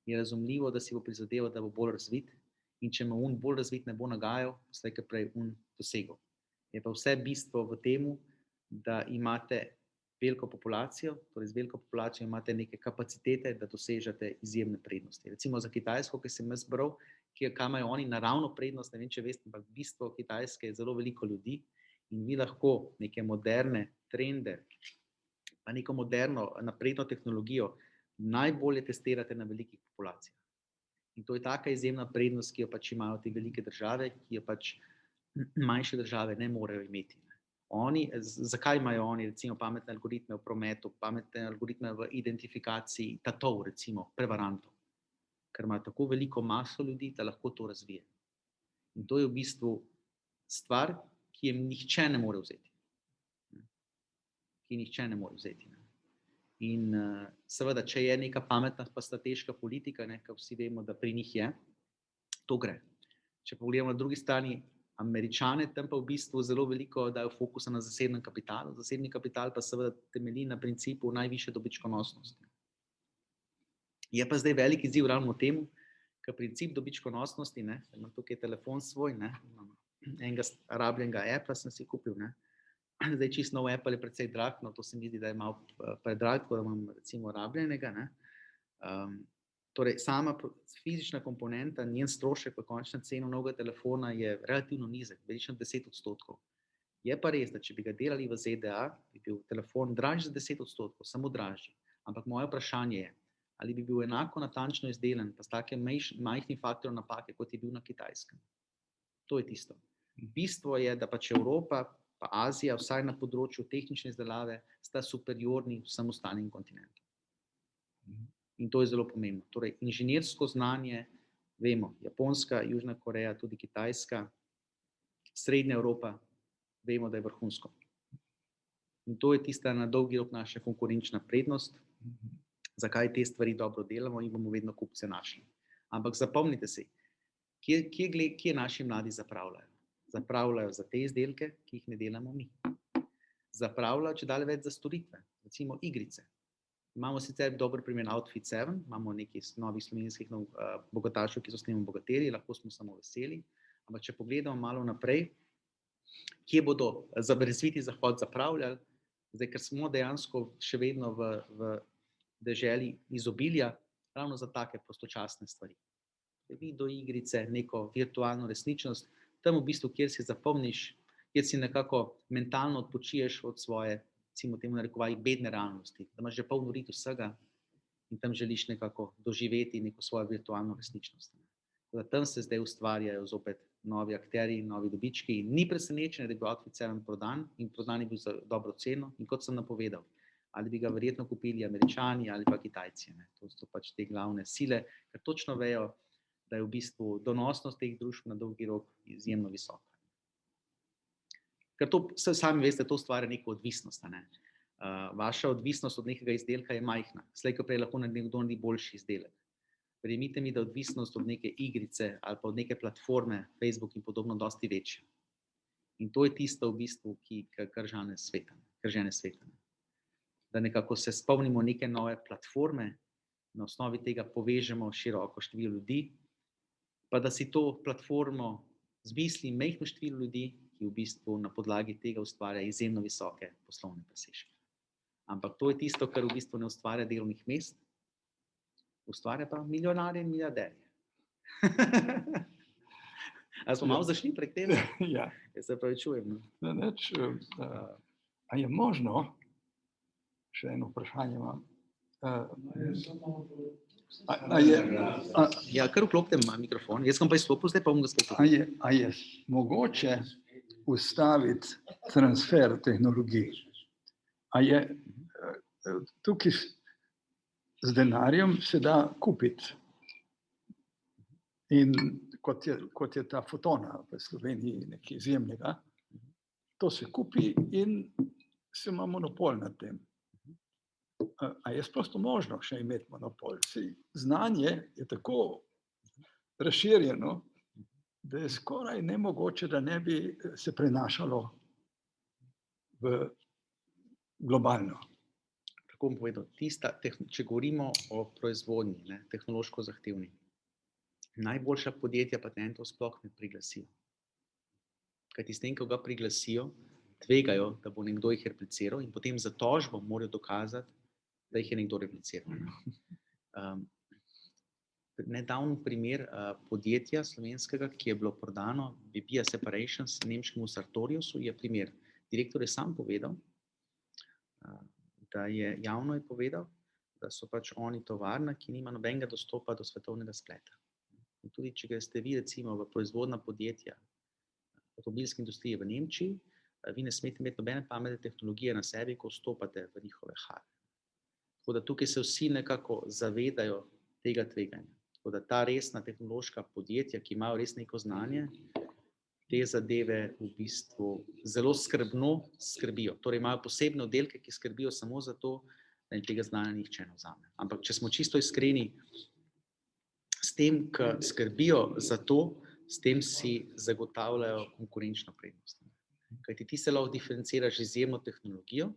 je razumljivo, da si bo prizadeval, da bo bolj razvit in če mu bolj razvit ne bo nagajal, slej ko prej dosegel. Je pa vse bistvo v temu, da imate veliko populacijo, torej z veliko populacijo imate neke kapacitete, da dosežete izjemne prednosti. Recimo za Kitajsko, ki sem jaz bral, kam imajo oni naravno prednost, ne vem, če veste, ampak bistvo Kitajske je zelo veliko ljudi in vi lahko neke moderne trende, pa neko moderno napredno tehnologijo najbolje testirate na velikih populacijah. In to je taka izjemna prednost, ki jo pač imajo te velike države, ki jo pač manjše države ne morejo imeti. Zakaj imajo oni recimo pametne algoritme v prometu, pametne algoritme v identifikaciji tatov, recimo prevarantov? Ker ima tako veliko maso ljudi, da lahko to razvije. In to je v bistvu stvar, ki je nihče ne more vzeti. In seveda, če je neka pametna pa strateška politika, kar vsi vemo, da pri njih je, to gre. Če pogledamo na drugi strani Američane, tam pa v bistvu zelo veliko dajo fokusa na zasebnem kapitalu. Zasebni kapital pa seveda temelji na principu najvišje dobičkonosnosti. Je pa zdaj velik izziv ravno v tem, ker princip dobičkonosnosti, imam tukaj telefon svoj, enega rabljenega Apple sem si kupil, zdaj čisto nov Apple je precej drag, no to se mi zdi, da je malo predrag, tako da imam recimo rabljenega, Torej, sama fizična komponenta, njen strošek v končna cena novega telefona je relativno nizek, večno 10%. Je pa res, da če bi ga delali v ZDA, bi bil telefon dražji za 10%, samo dražji. Ampak moje vprašanje je, ali bi bil enako natančno izdelan, pa s takim majhnim faktorjem napake, kot je bil na Kitajskem. To je tisto. Bistvo je, da pač Evropa pa Azija, vsaj na področju tehnične izdelave, sta superiorni vsem ostalim kontinentom. In to je zelo pomembno. Torej, inženirsko znanje, vemo, Japonska, Južna Koreja, tudi Kitajska, Srednja Evropa, vemo, da je vrhunsko. In to je tista na dolgi rok naša konkurenčna prednost, zakaj te stvari dobro delamo in bomo vedno kupce našli. Ampak zapomnite si, kje naši mladi zapravljajo? Zapravljajo za te izdelke, ki jih ne delamo mi. Zapravljajo čedalje več za storitve, recimo igrice. Imamo sicer dober primer Outfit 7, imamo nekaj novih slovenskih bogatašev, ki so s tem obogateli, lahko smo samo veseli, ampak če pogledamo malo naprej, kje bodo za razviti zahod zapravljali, zdaj, ker smo dejansko še vedno v deželi izobilja, ravno za take prostočasne stvari. Video igrice, neko virtualno resničnost, tam v bistvu, kjer si zapomniš, kjer si nekako mentalno odpočiješ od svoje, recimo temu narekovaji, bedne realnosti, da imaš že polno rit vsega in tam želiš nekako doživeti neko svojo virtualno resničnost. Tam se zdaj ustvarjajo zopet novi akterji, novi dobički. Ni presenečenje, da je bil Outfit 7 prodan in prodan je bil za dobro ceno in kot sem napovedal, ali bi ga verjetno kupili Američani ali pa Kitajci. To so pač te glavne sile, ker točno vejo, da je v bistvu donosnost teh družb na dolgi rok izjemno visoka. Ker to, sami veste, to ustvarja neko odvisnost. Vaša odvisnost od nekega izdelka je majhna. Slej ko prej lahko nekdo naredi boljši izdelek. Verjemite mi, da je odvisnost od neke igrice ali pa od neke platforme, Facebook in podobno, dosti večja. In to je tisto v bistvu, kar žene sveta. Da nekako se spomnimo neke nove platforme, na osnovi tega povežemo široko število ljudi, pa da si to platformo zmisli majhno število ljudi, ki v bistvu na podlagi tega ustvarja izjemno visoke poslovne presežke. Ampak to je tisto, kar v bistvu ne ustvarja delovnih mest, ustvarja pa milijonarje in milijarderje. Ali smo malo zašli prek tega? Ja. Jaz se pravi čujem. A je možno, še eno vprašanje imam, Ja, kar vklopite mikrofon. Jaz sem pa izstopil, zdaj pa bom ga spet vklopil. a je mogoče ustaviti transfer tehnologij? A je tukaj z denarjem se da kupiti? In kot je ta Fotona v Sloveniji nekaj izjemnega, to se kupi in se ima monopol nad tem. A je sploh to možno še imeti monopol? Znanje je tako razširjeno, da je skoraj nemogoče, da ne bi se prenašalo v globalno. Tako bom povedal, če govorimo o proizvodnji, tehnološko zahtevni, najboljša podjetja patentov sploh ne priglasijo. Kajti s tem, ko ga priglasijo, tvegajo, da bo nekdo jih repliciral in potem za tožbo morajo dokazati, da jih je nekdo repliciral. Nedavni primer podjetja slovenskega, ki je bilo prodano, Via Separations, nemškemu Sartoriusu, je primer. Direktor je sam povedal, da je javno povedal, da so pač oni tovarna, ki nima nobenega dostopa do svetovnega spleta. In tudi, če greste vi recimo v proizvodna podjetja avtomobilske industrije v Nemčiji, vi ne smete imeti nobene pametne tehnologije na sebi, ko vstopate v njihove hale. Tako da tukaj se vsi nekako zavedajo tega tveganja. Tako da ta resna tehnološka podjetja, ki imajo res neko znanje, te zadeve v bistvu zelo skrbno skrbijo. Torej imajo posebne oddelke, ki skrbijo samo za to, da jim tega znanja nihče ne vzame. Ampak če smo čisto iskreni, s tem, ko skrbijo za to, s tem si zagotavljajo konkurenčno prednost. Kajti ti se lahko diferenciraš izjemno tehnologijo,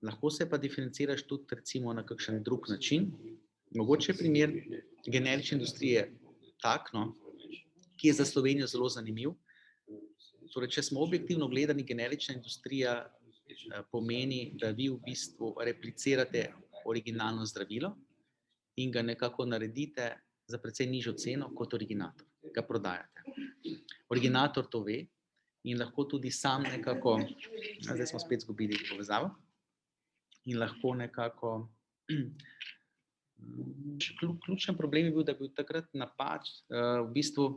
lahko se pa diferenciraš tudi recimo na kakšen drug način. Mogoče je primer generične industrije tak, ki je za Slovenijo zelo zanimiv. Torej, če smo objektivno gledani, generična industrija pomeni, da vi v bistvu replicirate originalno zdravilo in ga nekako naredite za precej nižjo ceno kot originator, ga prodajate. Originator to ve in lahko tudi sam nekako, zdaj smo spet izgubili povezavo, in lahko nekako, ključen problem je bil, da je bil takrat napad, v bistvu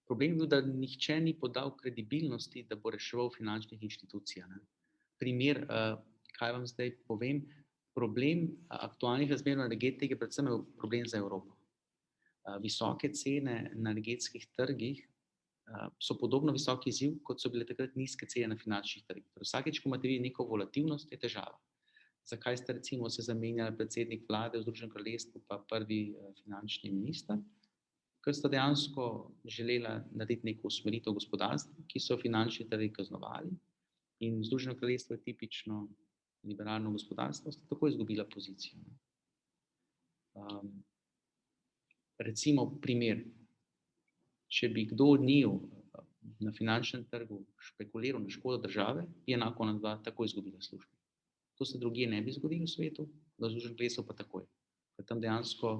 problem je bil, da nihče ni podal kredibilnosti, da bo reševal finančnih inštitucij. Primer, kaj vam zdaj povem, problem aktualnih razmer na energetiki, predvsem je problem za Evropo. Visoke cene na energetskih trgih so podobno visoki izziv, kot so bile takrat nizke cene na finančnih trgih. Vsakeč, ko imate vi neko volatilnost, je težava. Zakaj ste recimo se zamenjali predsednik vlade v Združenem kraljestvu pa prvi finančni minister? Ker sta dejansko želela narediti neko usmeritev gospodarstva, ki so finančni trgi kaznovali, in Združeno kraljestvo je tipično liberalno gospodarstvo, sta tako izgubila pozicijo. Recimo primer, če bi kdo od njiju na finančnem trgu špekuliral na škodo države, bi enako na dva tako izgubila službo. To se drugje ne bi zgodilo v svetu, v Združenem kraljestvu pa takoj. Ker tam dejansko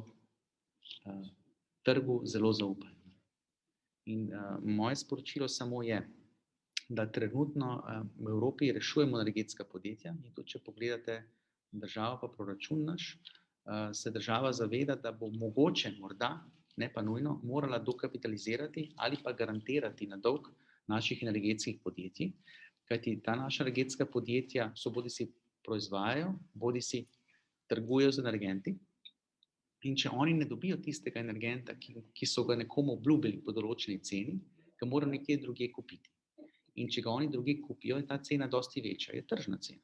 trgu zelo zaupajo. In moje sporočilo samo je, da trenutno v Evropi rešujemo energetska podjetja in tudi, če pogledate državo pa proračun naš, se država zaveda, da bo mogoče morda, ne pa nujno, morala dokapitalizirati ali pa garantirati na dolg naših energetskih podjetij, kajti ta naša energetska podjetja so bodisi proizvajajo, bodisi trgujejo z energenti. In če oni ne dobijo tistega energenta, ki so ga nekomu obljubili po določeni ceni, ga morajo nekje drugje kupiti. In če ga oni drugje kupijo, je ta cena dosti večja, je tržna cena.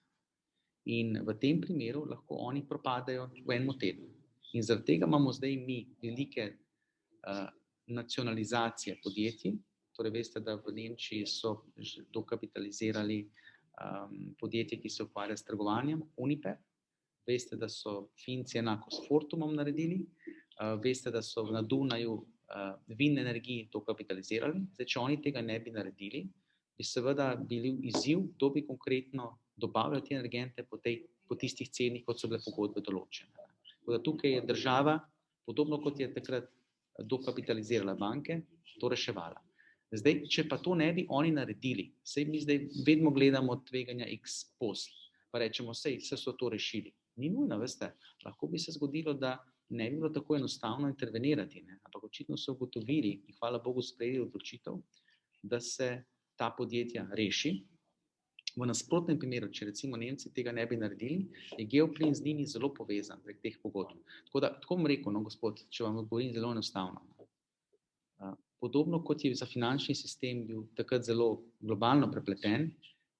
In v tem primeru lahko oni propadajo v enem tednu. In zaradi tega imamo zdaj mi velike nacionalizacije podjetij. Torej veste, da v Nemčiji so dokapitalizirali podjetje, ki se ukvarja s trgovanjem, Uniper. Veste, da so Finci enako s Fortumom naredili. Veste, da so na Dunaju Vin energiji dokapitalizirali. Zdaj, če oni tega ne bi naredili, bi seveda bili izziv, kdo bi konkretno dobavljal te energente po tistih cenih, kot so bile pogodbe določene. Tako da tukaj je država, podobno kot je takrat dokapitalizirala banke, to reševala. Zdaj, če pa to ne bi oni naredili, saj mi zdaj vedno gledamo tveganja ex post, pa rečemo, saj so to rešili. Ni nujno, veste, lahko bi se zgodilo, da ne bi bilo tako enostavno intervenirati, ne? Ampak očitno so ugotovili in hvala Bogu sprejeli odločitev, da se ta podjetja reši. V nasprotnem primeru, če recimo Nemci tega ne bi naredili, je Geoplin z njimi zelo povezan prek teh pogodb. Tako bom rekel, no, gospod, če vam odgovorim zelo enostavno. Podobno kot je za finančni sistem bil takrat zelo globalno prepleten,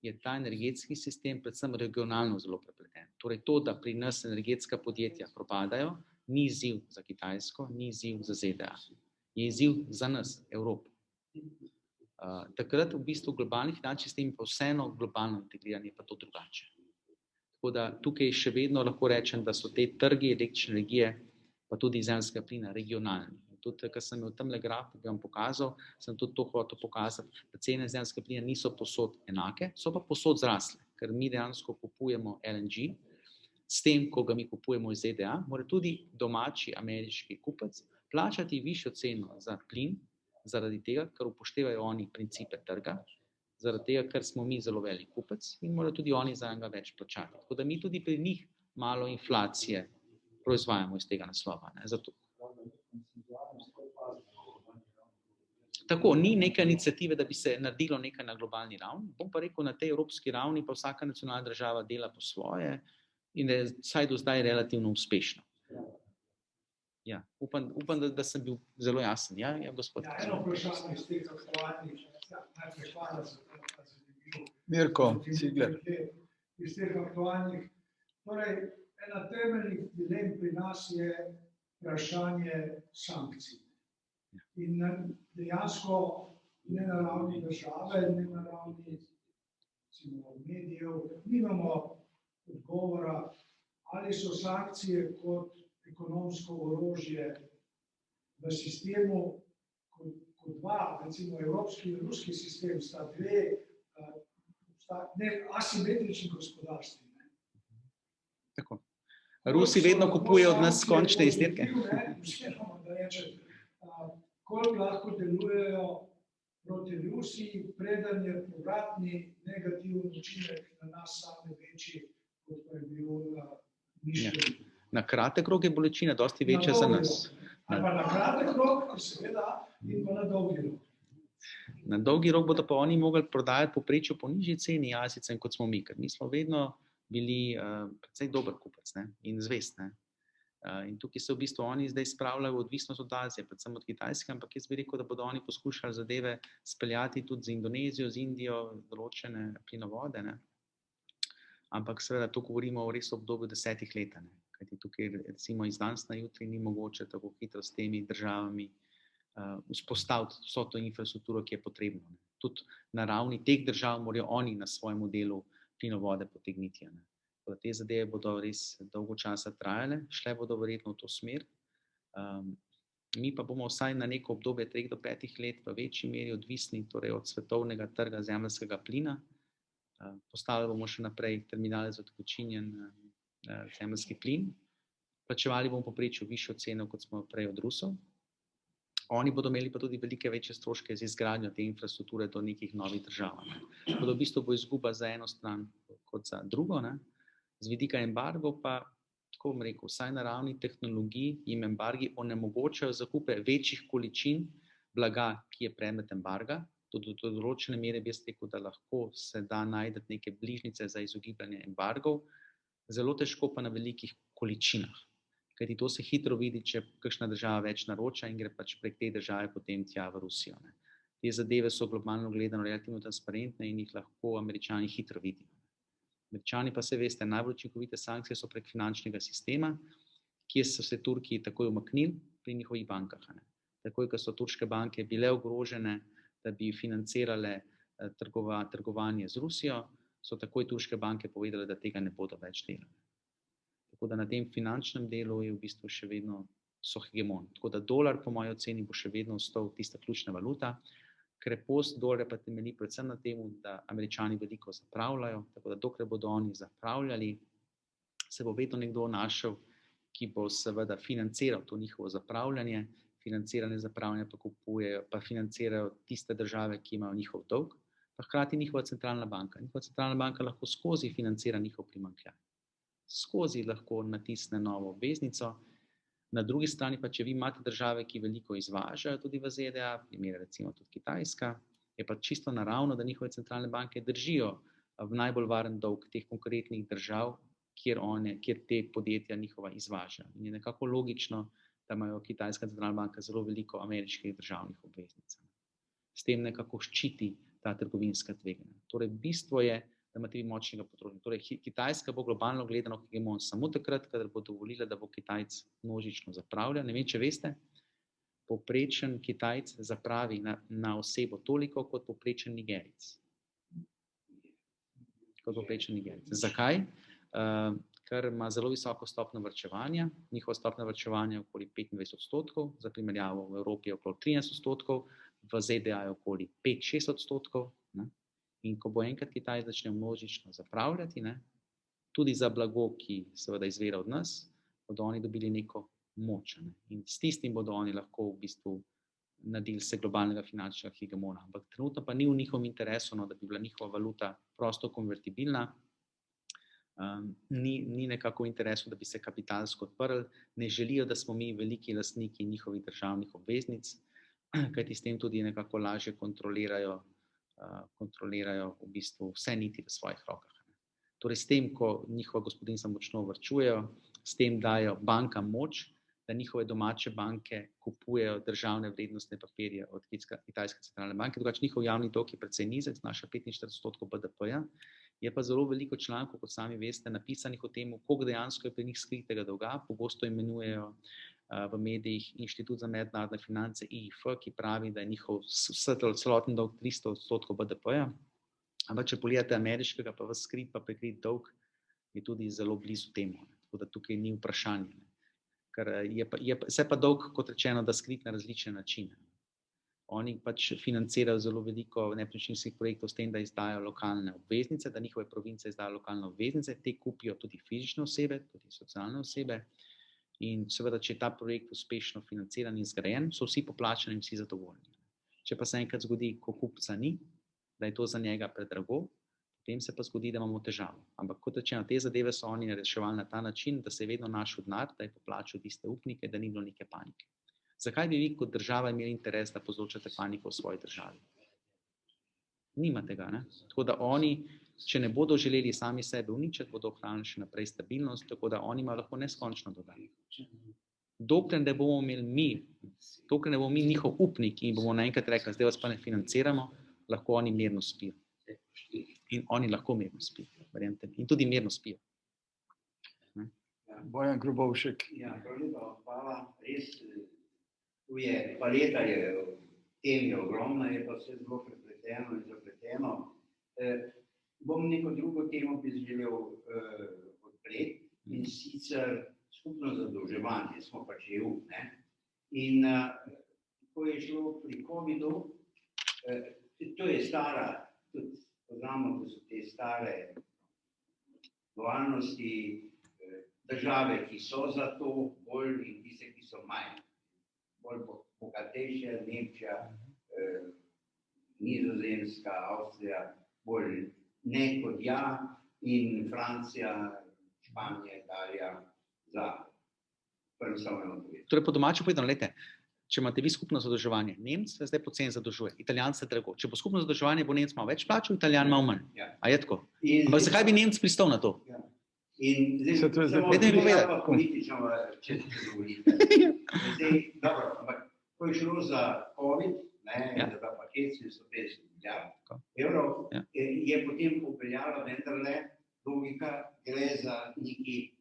je ta energetski sistem predvsem regionalno zelo prepleten. Torej to, da pri nas energetska podjetja propadajo, ni izziv za Kitajsko, ni izziv za ZDA. Je izziv za nas, Evropo. Takrat v bistvu globalni finančni sistem pa vseeno globalno integriran, je pa to drugače. Tako da tukaj še vedno lahko rečem, da so te trgi električne energije, pa tudi zemeljskega plina regionalni. Tudi, ker sem imel tamle graf, ki bi vam pokazal, sem tudi to hotel pokazati, da cene zemeljskega plina niso povsod enake, so pa povsod zrasle, ker mi dejansko kupujemo LNG, s tem, ko ga mi kupujemo iz ZDA, mora tudi domači ameriški kupec plačati višjo ceno za plin, zaradi tega, ker upoštevajo oni principe trga, zaradi tega, ker smo mi zelo velik kupec in morajo tudi oni za njega več plačati. Tako da mi tudi pri njih malo inflacije proizvajamo iz tega naslova. Ne? Zato. Tako, ni neke iniciative, da bi se naredilo nekaj na globalni ravni. Bom pa rekel, na tej evropski ravni pa vsaka nacionalna država dela po svoje in je vsaj do zdaj relativno uspešno. Ja, upam, da sem bil zelo jasen. Ja, gospod. Eno vprašanje iz teh aktualnih, najprej hvala za zanimivo. Mirko Cigler. Iz teh aktualnih. Torej, ena temeljnih dilem pri nas je vprašanje sankcij. In dejansko ne na ravni države, ne na ravni medijev, nimamo odgovora, ali so sankcije kot ekonomsko orožje v sistemu, kot dva, recimo evropski in ruski sistem, sta dve asimetrični gospodarstvi. Tako. Rusi vedno kupujejo od nas končne izdelke. Koliko lahko delujejo proti Rusiji, preden je povratni negativen učinek na nas same večji, kot pa je bil mišljen. Na kratek rok je bolečina dosti večja za nas. Ali pa na kratek rok, seveda, in pa na dolgi rok. Na dolgi rok bodo pa oni mogli prodajati povprečju po nižji ceni Azijcem, kot smo mi, ker mi smo vedno bili precej dober kupec, ne? In zvest. Ne? In tukaj se v bistvu oni zdaj spravljajo v odvisnost od Azije, predvsem od Kitajske, ampak jaz bi rekel, da bodo oni poskušali zadeve speljati tudi z Indonezijo, z Indijo, določene plinovode, ne? Ampak seveda to govorimo o res obdobju 10 let, ne? Kajti tukaj recimo iz danes na jutri ni mogoče tako hitro s temi državami vzpostaviti vso to infrastrukturo, ki je potrebno. Ne? Tudi na ravni teh držav morajo oni na svojem delu plinovode potegniti. Ne? Te zadeve bodo res dolgo časa trajale, šle bodo verjetno v to smer. Mi pa bomo vsaj na neko obdobje 3 do 5 let v večji meri odvisni torej od svetovnega trga zemeljskega plina. Postavili bomo še naprej terminale za utekočinjen zemeljski plin. Plačevali bomo povprečju višjo ceno, kot smo prej od Rusov. Oni bodo imeli pa tudi velike večje stroške z izgradnjo te infrastrukture do nekih novih držav. Ne. Tako da v bistvu bo izguba za eno stran kot za drugo. Ne. Z vidika embargov pa, tako bom rekel, vsaj na ravni tehnologij jim embargi onemogočajo zakupe večjih količin blaga, ki je predmet embarga. Tudi do določene mere bi jaz rekel, da lahko se da najti neke bližnjice za izogibanje embargov, zelo težko pa na velikih količinah. Kajti to se hitro vidi, če kakšna država več naroča in gre pač prek te države potem tja v Rusijo. Ne. Te zadeve so globalno gledano relativno transparentne in jih lahko Američani hitro vidijo. Američani pa se veste, najbolj učinkovite sankcije so prek finančnega sistema, kjer so se Turki takoj umaknili pri njihovih bankah. Takoj, ko so turške banke bile ogrožene, da bi financirale trgovanje z Rusijo, so takoj turške banke povedale, da tega ne bodo več delali. Tako da na tem finančnem delu je v bistvu še vedno so hegemon. Tako da dolar, po moji oceni, bo še vedno ostal tista ključna valuta. Krepost dolarja pa temelji predvsem na tem, da Američani veliko zapravljajo, tako da dokler bodo oni zapravljali, se bo vedno nekdo našel, ki bo seveda financiral to njihovo zapravljanje, financiranje zapravljanja pa kupujejo, pa financirajo tiste države, ki imajo njihov dolg, pa hkrati njihova centralna banka. Njihova centralna banka lahko skozi financira njihov primanjkljaj. Skozi lahko natisne novo obveznico. Na drugi strani pa, če vi imate države, ki veliko izvažajo tudi v ZDA, primer recimo tudi Kitajska, je pa čisto naravno, da njihove centralne banke držijo v najbolj varen dolg teh konkretnih držav, kjer te podjetja njihova izvažajo. In je nekako logično, da imajo Kitajska centralna banka zelo veliko ameriških državnih obveznic. S tem nekako ščiti ta trgovinska tveganja. Torej, bistvo je, da imate vi močnega potrošnika. Torej, Kitajska bo globalno gledano hegemon samo takrat, kadar bo dovolila, da bo Kitajc množično zapravljal. Ne vem, če veste, povprečen Kitajc zapravi na osebo toliko, kot povprečen Nigerijec. Zakaj? Ker ima zelo visoko stopnjo varčevanja. Njihova stopnja varčevanja je okoli 25%, za primerjavo v Evropi je okoli 13%, v ZDA je okoli 5-6%. In ko bo enkrat Kitajc začne množično zapravljati, tudi za blago, ki seveda izvira od nas, bodo oni dobili neko moč. In s tistim bodo oni lahko v bistvu naredili se globalnega finančnega hegemona. Ampak trenutno pa ni v njihovem interesu, da bi bila njihova valuta prosto konvertibilna. Ni nekako v interesu, da bi se kapitalsko odprli. Ne želijo, da smo mi veliki lastniki njihovih državnih obveznic, kajti s tem tudi nekako lažje kontrolirajo v bistvu vse niti v svojih rokah. Torej, s tem, ko njihova gospodinjstva močno varčujejo, s tem dajo bankam moč, da njihove domače banke kupujejo državne vrednostne papirje od Kitajske centralne banke. Drugače, njihov javni dolg je precej nizek, znaša 45% BDP-ja. Je pa zelo veliko člankov, kot sami veste, napisanih o tem, koliko dejansko je pri njih skritega dolga. Pogosto imenujejo v medijih Inštitut za mednarodne finance IIF, ki pravi, da je njihov celoten dolg 300% BDP-ja. Ampak če pogledate ameriškega, pa vas skrit pa prekrit dolg je tudi zelo blizu temu. Tako da tukaj ni vprašanje. Ker se pa dolg, kot rečeno, da skrit na različne načine. Oni pač financirajo zelo veliko nepremičninskih projektov s tem, da izdajo lokalne obveznice, da njihove province izdajo lokalne obveznice, te kupijo tudi fizične osebe, tudi socialne osebe. In seveda, če je ta projekt uspešno financiran in zgrajen, so vsi poplačani in vsi zadovoljni. Če pa se enkrat zgodi, ko kupca ni, da je to za njega predrago, potem se pa zgodi, da imamo težavo. Ampak kot rečeno, te zadeve so oni reševali na ta način, da se je vedno našel denar, da je poplačal tiste upnike, da ni bilo neke panike. Zakaj bi vi kot država imeli interes, da povzročate paniko v svoji državi? Nima tega, ne? Tako da oni, če ne bodo želeli sami sebe uničiti, bodo ohranili še naprej stabilnost, tako da oni imajo lahko neskončno dogajanje. Dokler ne bomo mi njihov upnik in bomo naenkrat rekli, zdaj vas pa ne financiramo, lahko oni mirno spijo. In oni lahko mirno spijo, verjemite mi. In tudi mirno spijo. Bojan Grubovšek. Ja, hvala. Res, tu je, paleta je, tem je ogromna, je pa vse zelo prepleteno in zapleteno. Bom neko drugo temo bi želel odpreti, in sicer skupno zadolževanje, smo pač EU, ne? In ko je šlo pri COVID-u, to je stara, tudi poznamo, da so te stare dualnosti, države, ki so za to, bolj in tiste, ki so manj. Bolj bogatejša, Nemčija, Nizozemska, Avstrija, bolj ne kot ja, in Francija, Španija, Italija za prvenstveno povedati. Torej, po domače povedano, če imate vi skupno zadolževanje, Nemec se zdaj poceni zadolžuje, Italijan se drago. Če bo skupno zadolževanje, bo Nemec malo več plačal, Italijan malo manj. A je tako? Ampak zakaj bi Nemec pristal na to? Ja. In zdaj Dajte mi povedati. Politično, če dovolite. Zdaj, dobro, ampak ko je šlo za COVID, za ta paket 750 milijard evrov, je potem popeljala vendarle dolgi politika, gre za nekaj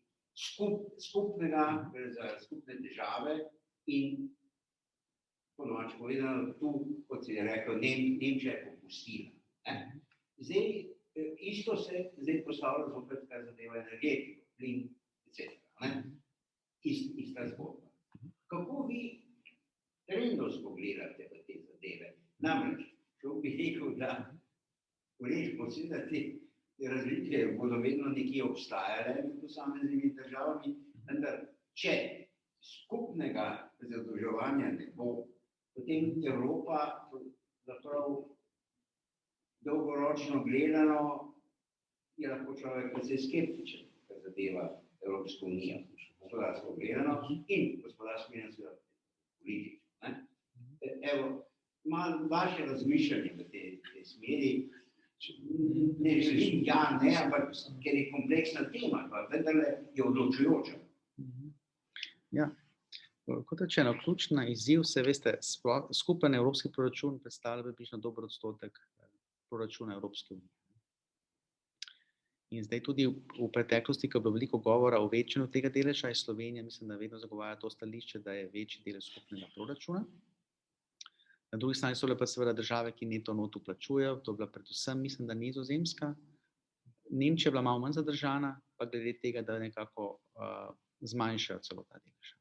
skupnega, gre za skupne težave in po domače povedano, tu, kot si je rekel, Nemčija je popustila. Zdaj, isto se zdaj postavlja zopet, kar zadeva energetiko, plin, etc. Ista zgodba. Kako vi trendovsko gledate v te zadeve? Namreč, če bi rekel, da seveda te razlike bodo vedno nekje obstajale med posameznimi državami, vendar če skupnega zadolževanja ne bo, potem Evropa zaprav dolgoročno gledano je lahko človek precej skeptičen, kar zadeva Evropsko unijo, gospodarsko gledano in gospodarsko gledano seveda politično. Evo, malo vaše razmišljanje v tej smeri, ne želim ne, ampak ker je kompleksna tema, pa vendarle je odločujoča. Ja, kot rečeno, ključna izziv se, veste, skupen evropski proračun predstavlja približno dober odstotek proračuna Evropske unije. In zdaj tudi v preteklosti, ko je bilo veliko govora o večanju tega deleža, je Slovenija, mislim, da vedno zagovarja to stališče, da je večji delež skupnega proračuna. Na drugi strani so bile pa seveda države, ki neto noto plačujejo, to je bila predvsem, mislim, da Nizozemska. Nemčija je bila malo manj zadržana, pa glede tega, da nekako zmanjšajo celo ta delež.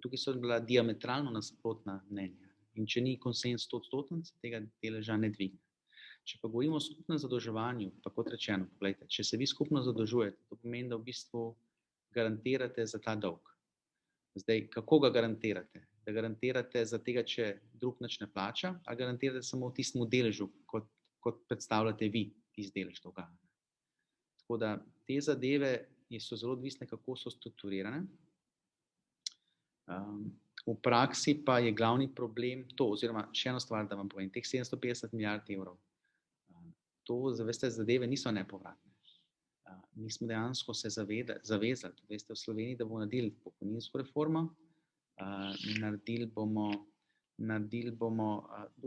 Tukaj so bila diametralno nasprotna mnenja. In če ni konsenz 100%, se tega deleža ne dvigne. Če pa govorimo o skupnem zadolževanju, pa kot rečeno, poglejte, če se vi skupno zadolžujete, to pomeni, da v bistvu garantirate za ta dolg. Zdaj, kako ga garantirate? Da garantirate za tega, če drug nič ne plača, a garantirate samo v tistem deležu, kot predstavljate vi tisti delež dolga. Tako da te zadeve so zelo odvisne, kako so strukturirane. V praksi pa je glavni problem to, oziroma še eno stvar, da vam povem, teh 750 milijard evrov. To, veste, zadeve niso nepovratne. Mi smo dejansko se zavezali, veste, v Sloveniji, da bomo naredili pokojninsko reformo,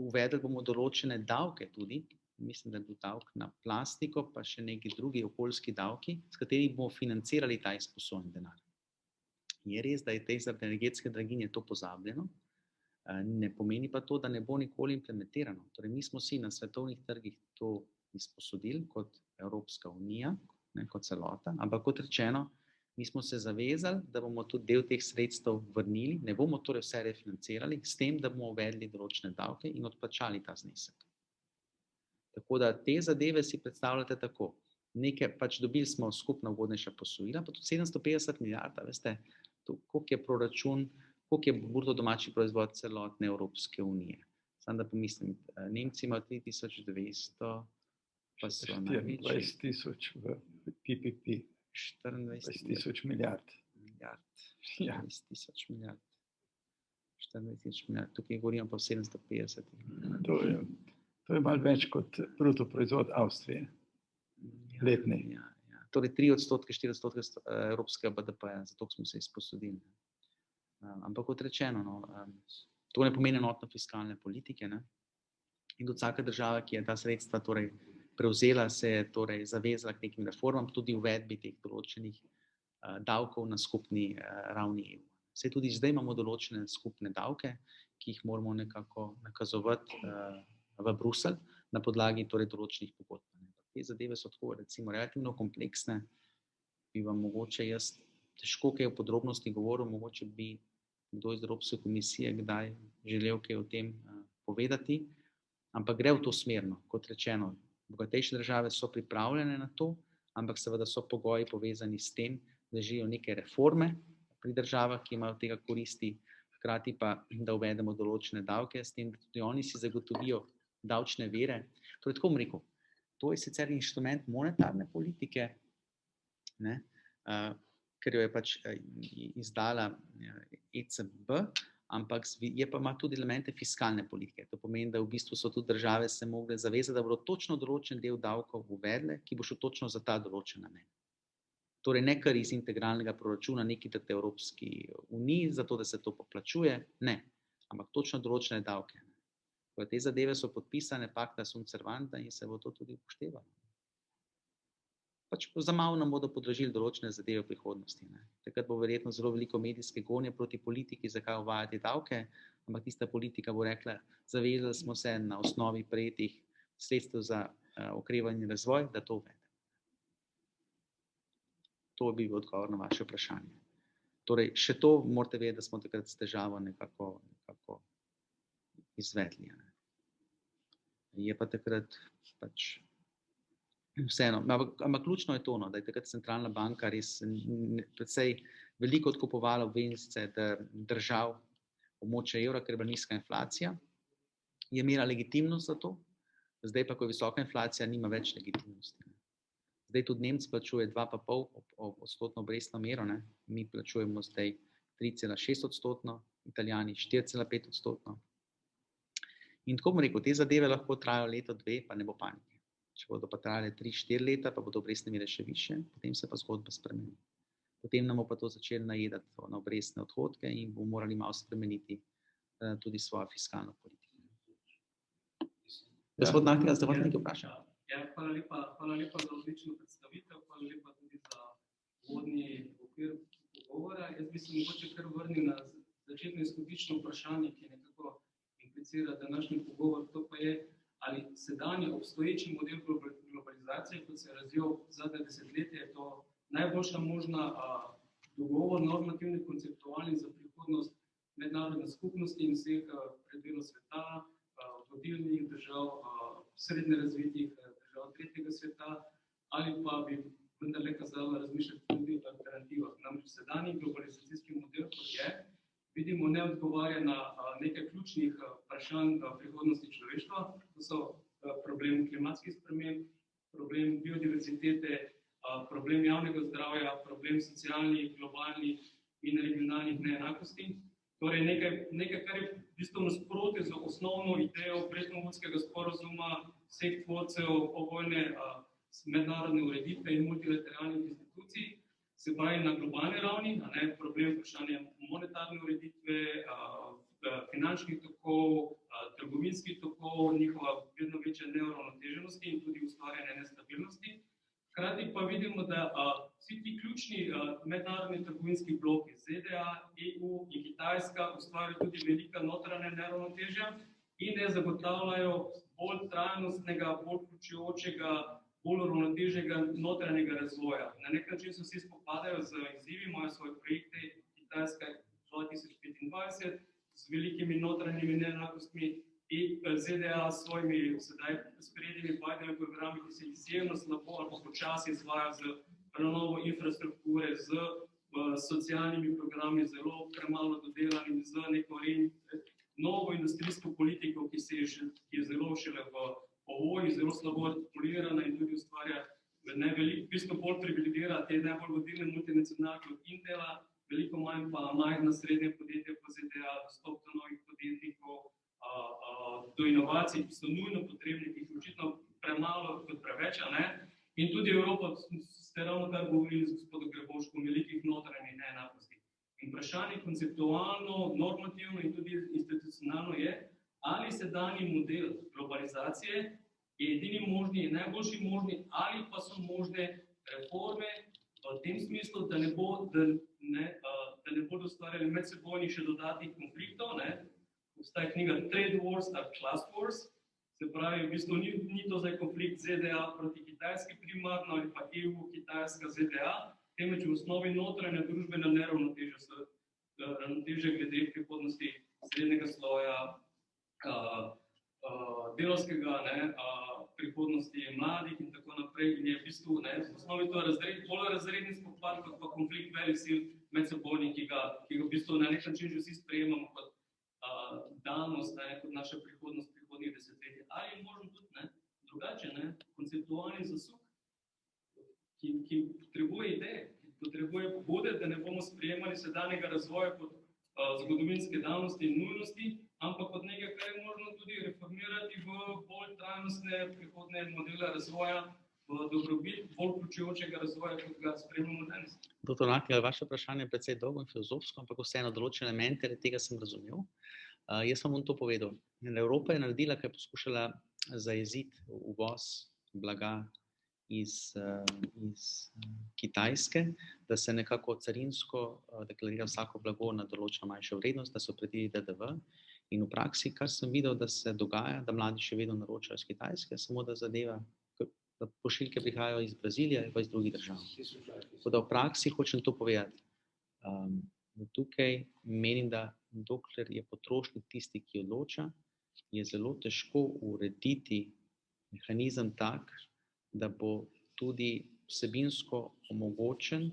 uvedli bomo določene davke tudi, mislim, da je bil davek na plastiko, pa še neki drugi okoljski davki, s katerimi bomo financirali ta izposojen denar. Je res, da je zaradi energetske draginje to pozabljeno, ne pomeni pa to, da ne bo nikoli implementirano. Torej, mi smo si na svetovnih trgih to izposodili kot Evropska unija, kot celota, ampak kot rečeno, mi smo se zavezali, da bomo tudi del teh sredstev vrnili, ne bomo torej vse refinancirali, s tem, da bomo uvedli določene davke in odplačali ta znesek. Tako da te zadeve si predstavljate tako. Nekaj pač dobili smo skupna ugodnejša posojila, pa tudi 750 milijard, veste, koliko je proračun, koliko je bruto domači proizvod celotne Evropske unije. Samo da pomislim, Nemci imajo 3200, pa so največji. 20 000 v PPP. 20 000 milijard. 20 000 milijard. 24 000 milijard. Tukaj govorimo pa o 750. To je malo več kot bruto proizvod Avstrije. Letni. Torej 3%, 4% evropskega BDP-ja, zato smo se izposodili. Ampak kot rečeno, to ne pomeni enotne fiskalne politike. Ne? In tudi vsaka država, ki je ta sredstva torej prevzela, se je torej zavezala k nekim reformam, tudi uvedbi teh določenih davkov na skupni ravni EU. Vse tudi zdaj imamo določene skupne davke, ki jih moramo nekako nakazovati v Bruselj na podlagi torej določenih pogodb. Te zadeve so tako, recimo, relativno kompleksne, bi vam mogoče jaz težko kaj v podrobnosti govoril, mogoče bi kdo iz Evropske komisije kdaj želel kaj o tem povedati, ampak gre v to smerno, kot rečeno, bogatejše države so pripravljene na to, ampak seveda so pogoji povezani s tem, da želijo neke reforme pri državah, ki imajo tega koristi, hkrati pa, da uvedemo določene davke, s tem, da tudi oni si zagotovijo davčne vire. Torej, tako bom rekel, to je sicer inštrument monetarne politike, ne, ker jo je pač izdala ECB, ampak ima tudi elemente fiskalne politike. To pomeni, da v bistvu so tudi države se mogle zavezati, da bodo točno določen del davkov uvedle, ki bo šel točno za ta določen namen. Torej, ne kar iz integralnega proračuna neki date Evropski uniji, zato da se to poplačuje, ne, ampak točno določene davke. Te zadeve so podpisane, pacta sunt servanda, in se bo to tudi upoštevalo. pač za malo nam bodo podražili določene zadeve v prihodnosti. Ne. Takrat bo verjetno zelo veliko medijske gonje proti politiki, zakaj uvajati davke, ampak tista politika bo rekla, zavezali smo se na osnovi prejetih sredstev za okrevanje in razvoj, da to uvede. To bi bil odgovor na vaše vprašanje. Torej, še to morate vedeti, da smo takrat s težavo nekako izvedli. Ne. Je pa takrat pač vseeno, ampak ključno je to, no, da je takrat centralna banka res precej veliko odkupovala obveznice držav območja evra, ker je bila nizka inflacija, je imela legitimnost za to, zdaj pa, ko je visoka inflacija, nima več legitimnosti. Ne. Zdaj tudi Nemec plačuje 2,5% obrestno mero, ne. Mi plačujemo zdaj 3,6%, Italijani 4,5%. In tako bom rekel, te zadeve lahko trajajo leto, dve, pa ne bo panike. Če bodo pa trajale 3-4 leta, pa bodo obrestne mere še višje, potem se pa zgodba spremeni. Potem nam bo pa to začelo najedati na obrestne odhodke in bomo morali malo spremeniti tudi svojo fiskalno politiko. Gospod Nahtigal, ste hočeli nekaj vprašati? Ja, hvala lepa za odlično predstavitev, hvala lepa tudi za uvodni okvir pogovora. Jaz bi se mogoče kar vrnil na začetno izhodiščno vprašanje, ki nekako implicira današnji pogovor, to pa je, ali sedanji obstoječi model globalizacije, kot se je razvijal zadnje desetletje, je to najboljša možna dogovor, normativni, konceptualni za prihodnost mednarodne skupnosti in vseh preddelov sveta, vodilnih držav, srednje razvitih držav tretjega sveta, ali pa bi vendarle kazalo razmišljati tudi o alternativah. Namreč sedanji globalizacijski model, kot je, vidimo, ne odgovarja na nekaj ključnih vprašanj prihodnosti človeštva, to so problem klimatskih sprememb, problem biodiverzitete, problem javnega zdravja, problem socialnih, globalnih in regionalnih neenakosti. Torej nekaj, kar je v bistvu nasprotje z osnovno idejo Bretton-Woodskega sporazuma vseh tvorcev povojne mednarodne ureditve in multilateralnih institucij, se pravi na globalni ravni, problem vprašanja monetarne ureditve, finančnih tokov, trgovinskih tokov, njihova vedno večja neuravnoteženosti in tudi ustvarjanje nestabilnosti. Hkrati pa vidimo, da vsi ti ključni mednarodni trgovinski bloki, ZDA, EU in Kitajska, ustvarjajo tudi velika notranja neravnotežja in ne zagotavljajo bolj trajnostnega, bolj vključujočega, bolj uravnoteženega notranjega razvoja. Na nek način se vsi spopadajo z izzivi, imajo svoje projekte, Kitajska 2025, z velikimi notranjimi neenakostmi in ZDA s svojimi sedaj sprejetimi Bidenove programi, ki se izjemno slabo ali počasi izvajajo z prenovo infrastrukture, z socialnimi programi, zelo premalo dodelanimi, z neko novo industrijsko politiko, ki je zelo šele v povoji, zelo slabo artikulirana in tudi ustvarja v bistvu bolj privilegira te najbolj vodilne multinacionalke od Intela, veliko manj pa majhna srednja podjetja po ZDA, dostop do novih podjetnikov, do inovacij, ki so nujno potrebni, ki jih očitno premalo kot preveč, in tudi Evropa, ste ravno kar govorili z gospodom Greboškom, velikih notranjih neenakosti. In vprašanje konceptualno, normativno in tudi institucionalno je, ali sedanji model globalizacije je edini možni, je najboljši možni, ali pa so možne reforme v tem smislu, da ne bodo ustvarjali medsebojnih še dodatnih konfliktov, obstaja knjiga Trade Wars and Class Wars, se pravi, v bistvu ni to zdaj konflikt ZDA proti Kitajski primarno ali pa EU, Kitajska, ZDA, temveč v osnovi notranja družbena neravnotežja glede prihodnosti srednjega sloja, delavskega, prihodnosti mladih in tako naprej. In je v bistvu v osnovi to bolj razredni spopad, kot pa konflikt velik sil medsebojnih, ki ga v bistvu na nek način že vsi sprejemamo kot danost, kot naša prihodnost prihodnjih desetletij. Ali je možno tudi drugače, konceptualni zasuk, ki potrebuje ideje, ki potrebuje pobude, da ne bomo sprejemali sedanjega razvoja kot zgodovinske danosti in nujnosti, ampak kot nekaj, kar je možno tudi reformirati v bolj trajnostne prihodne modele razvoja, v dobrobit bolj vključujočega razvoja, kot ga spremljamo danes. Doktor Nahtigal, vaše vprašanje je precej dolgo in filozofsko, ampak vseeno določene elemente tega sem razumel. Jaz vam bom to povedal. Evropa je naredila, kaj je poskušala zajeziti uvoz blaga iz Kitajske, da se nekako carinsko deklarira vsako blago na določeno manjšo vrednost, da so predvideli DDV. In v praksi, kar sem videl, da se dogaja, da mladi še vedno naročajo iz Kitajske, samo da da pošiljke prihajajo iz Brazilije in pa iz drugih držav. Tako da v praksi hočem to povedati. Da tukaj menim, da dokler je potrošnik tisti, ki odloča, je zelo težko urediti mehanizem tak, da bo tudi vsebinsko omogočen,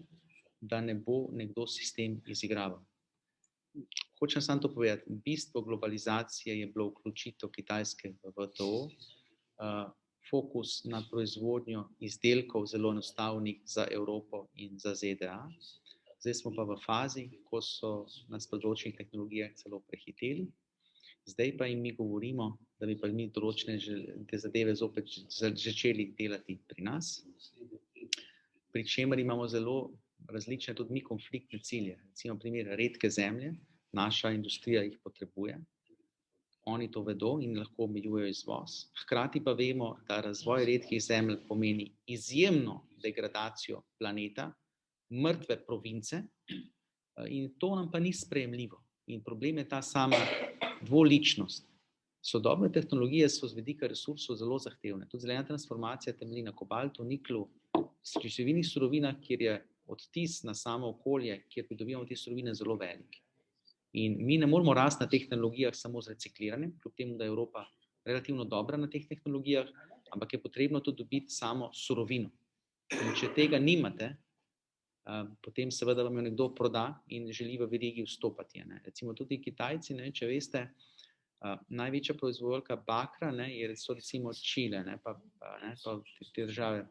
da ne bo nekdo sistem izigraval. Hočem samo to povedati. Bistvo globalizacije je bilo vključitev Kitajske v WTO, fokus na proizvodnjo izdelkov zelo enostavnih za Evropo in za ZDA. Zdaj smo pa v fazi, ko so nas področnih tehnologijah celo prehiteli. Zdaj pa jim mi govorimo, da bi pa mi določene te zadeve zopet začeli delati pri nas, pri čemer imamo zelo različne tudi mi konfliktne cilje. Recimo primer redke zemlje, naša industrija jih potrebuje, oni to vedo in lahko omejujejo izvoz. Hkrati pa vemo, da razvoj redkih zemelj pomeni izjemno degradacijo planeta, mrtve province in to nam pa ni sprejemljivo. In problem je ta sama dvoličnost. Sodobne tehnologije so z vidika resursov zelo zahtevne. Tudi zelena transformacija temelji na kobaltu, niklu, številnih surovinah, kjer je odtis na samo okolje, kjer pridobivamo te surovine, zelo velik. In mi ne moramo rasti na tehnologijah samo z recikliranjem, kljub temu, da je Evropa relativno dobra na teh tehnologijah, ampak je potrebno tudi dobiti samo surovino. In če tega nimate, potem seveda vam jo nekdo proda in želi v verigi vstopati. Recimo tudi Kitajci, če veste, največja proizvajalka bakra so recimo Čile, pa te države,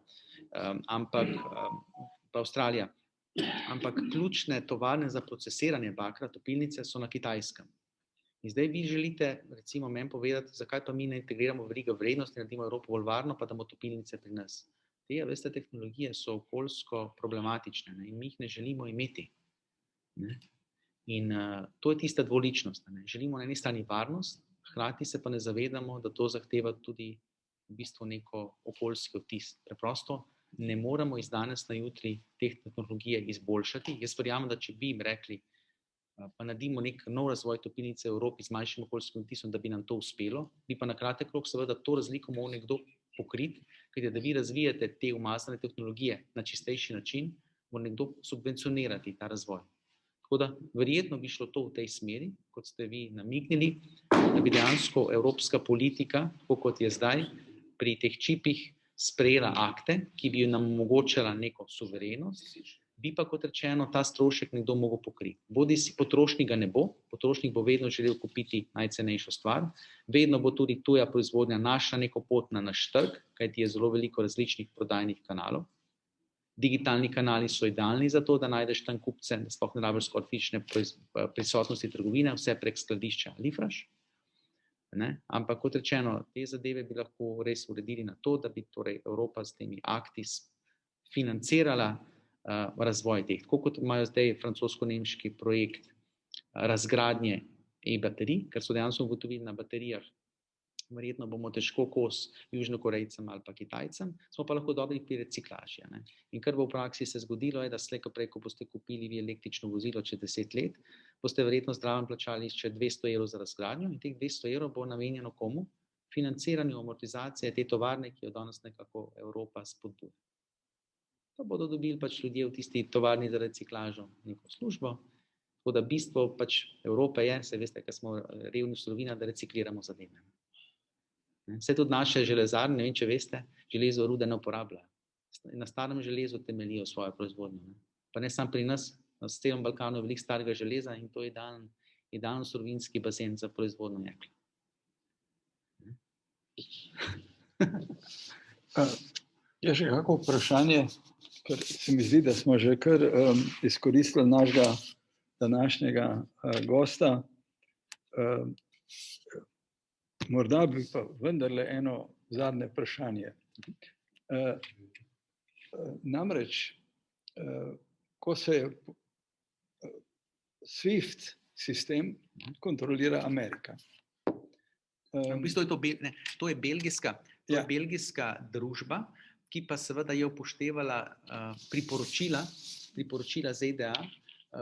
ampak pa Avstralija. Ampak ključne tovarne za procesiranje bakra, topilnice, so na Kitajskem. In zdaj vi želite, recimo, meni povedati, zakaj pa mi ne integriramo verigo vrednosti, naredimo Evropo bolj varno, pa damo topilnice pri nas. Te, veste, tehnologije so okoljsko problematične in mi jih ne želimo imeti. In to je tista dvoličnost. Želimo na eni strani varnost, hkrati se pa ne zavedamo, da to zahteva tudi v bistvu neko okoljski vtis. Preprosto ne moremo iz danes na jutri teh tehnologije izboljšati. Jaz verjamem, da če bi jim rekli, pa naredimo nek nov razvoj topilnice v Evropi z manjšim okoljskim vtisom, da bi nam to uspelo, bi pa na kratek rok seveda to razliko moral nekdo pokriti, ker da vi razvijate te umazane tehnologije na čistejši način, mora nekdo subvencionirati ta razvoj. Tako da verjetno bi šlo to v tej smeri, kot ste vi namignili, da bi dejansko evropska politika, tako kot je zdaj, pri teh čipih sprejela akte, ki bi nam omogočala neko suverenost, bi pa, kot rečeno, ta strošek nekdo mogel pokriti. Bodi si potrošnik ga ne bo, potrošnik bo vedno želel kupiti najcenejšo stvar, vedno bo tudi tuja proizvodnja našla neko pot na naš trg, kajti je zelo veliko različnih prodajnih kanalov. Digitalni kanali so idealni za to, da najdeš tam kupce, da sploh ne rabiš skoraj fizične prisotnosti trgovine, vse prek skladišča lifraš. Ampak kot rečeno, te zadeve bi lahko res uredili na to, da bi torej Evropa s temi akti financirala razvoj teh. Tako kot imajo zdaj francosko-nemški projekt razgradnje e-baterij, ker so dejansko ugotovili na baterijah, verjetno bomo težko kos Južnokorejcem ali pa Kitajcem, smo pa lahko dobri pri reciklaži. In kar bo v praksi se zgodilo je, da slej ko prej, ko boste kupili vi električno vozilo čez 10 let, boste verjetno zraven plačali še 200 € za razgradnjo in teh 200 € bo namenjeno komu? Financiranju amortizacije te tovarne, ki jo danes nekako Evropa spodbuja. Pa bodo dobili pač ljudje v tisti tovarni za reciklažo neko službo, tako da bistvo pač Evrope je, se veste, ker smo revni surovina, da recikliramo zadeve. Vse tudi naše železarne, ne vem, če veste, železo rude ne uporabljajo. Na starem železu temeljijo svojo proizvodnjo. Pa ne samo pri nas, na celem Balkanu je veliko starega železa in to je idealen surovinski bazen za proizvodnjo jekla. Je še kako vprašanje, ker se mi zdi, da smo že kar izkoristili našega današnjega gosta. Morda bi pa vendarle eno zadnje vprašanje. Namreč, ko se SWIFT sistem kontrolira Amerika. V bistvu je to belgijska družba, ki pa seveda je upoštevala priporočila ZDA,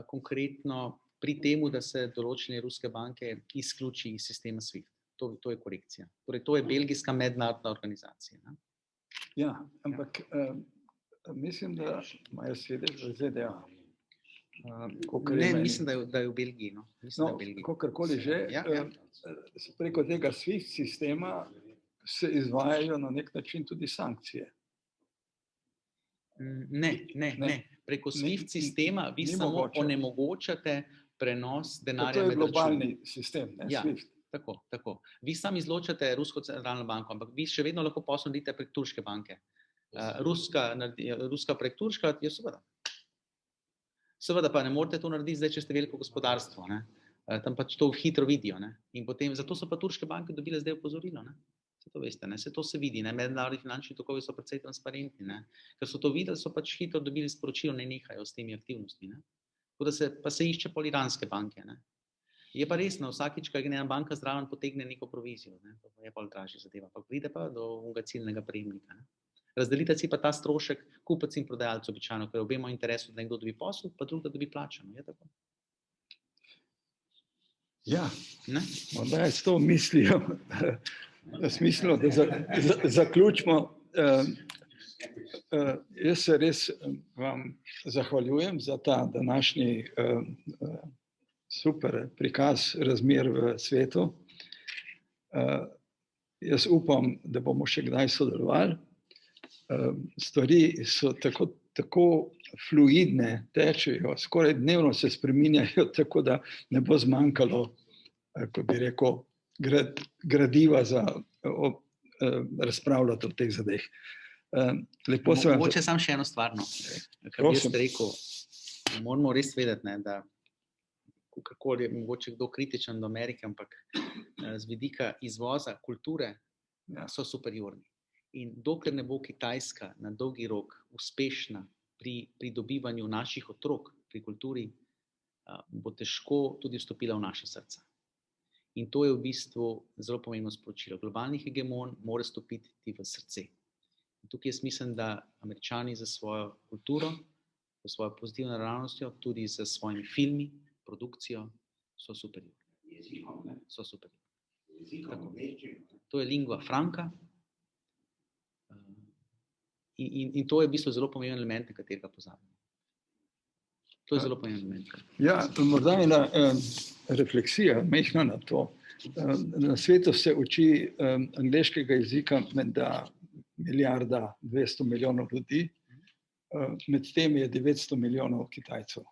konkretno pri temu, da se določene ruske banke izključi iz sistema SWIFT. To je korekcija. Torej, to je belgijska mednarodna organizacija. Ne? Ja, ampak mislim, da imajo sedež v ZDA. Ne, mislim, da je v Belgiji. No. Mislim, da je v Belgiji. Kakorkoli že, Ja. preko tega SWIFT sistema se izvajajo na nek način tudi sankcije. Ne. Preko SWIFT sistema vi ni samo mogoče. onemogočate prenos To denarja je med računi. globalni sistem, ne, Ja. SWIFT. Tako. Vi sami izločate Rusko centralno banko, ampak vi še vedno lahko posel naredite prek turške banke. Ruska prek turška, je seveda. Seveda pa ne morete to narediti zdaj, če ste veliko gospodarstvo. Ne? Tam pač to hitro vidijo. Ne? In potem, zato so pa turške banke dobile zdaj opozorilo. Ne? Saj to veste, ne? Saj to se vidi. Ne? Mednarodni finančni tokovi so precej transparentni. Ne? Ker so to videli, so pač hitro dobili sporočilo, ne nehajo s temi aktivnostmi. Ne? Tako da se išče pol iranske banke. Ne? Je pa res, vsakič, ko ena banka zraven potegne neko provizijo, ne? To je pol dražja zadeva, pa pride pa do onega ciljnega prejemnika. Ne? Razdelite si pa ta strošek kupec in prodajalec običajno, ker obema interesu, da nekdo dobi posel, pa drug, da dobi plačano. Je tako? Ja, Ne? morda je s to mislijo, smiselno, da zaključimo. Jaz se res vam zahvaljujem za ta današnji super prikaz razmer v svetu. Jaz upam, da bomo še kdaj sodelovali. Stvari so tako fluidne, tečejo, skoraj dnevno se spreminjajo, tako da ne bo zmanjkalo, kot bi rekel, gradiva za razpravljati o teh zadevah. Lepo se vam Mogoče samo še eno stvar, no, kar bi jaz rekel, moramo res vedeti, ne, da kakorkoli je mogoče kdo kritičen do Amerike, ampak z vidika izvoza kulture so superiorni. In dokler ne bo Kitajska na dolgi rok uspešna pri pridobivanju naših otrok pri kulturi, bo težko tudi vstopila v naše srca. In to je v bistvu zelo pomembno sporočilo. Globalni hegemon mora stopiti v srce. In tukaj jaz mislim, da Američani za svojo kulturo, za svojo pozitivno naravnostjo, tudi za svojimi filmi, produkcijo, so superiorni. So superiorni. To je lingua franca. In to je v bistvu zelo pomemben element, na katerega pozabimo. To je zelo pomemben element. Ja, morda ena refleksija, mehna na to. Na svetu se uči angleškega jezika menda 1,2 milijarde ljudi, med tem je 900 milijonov Kitajcev.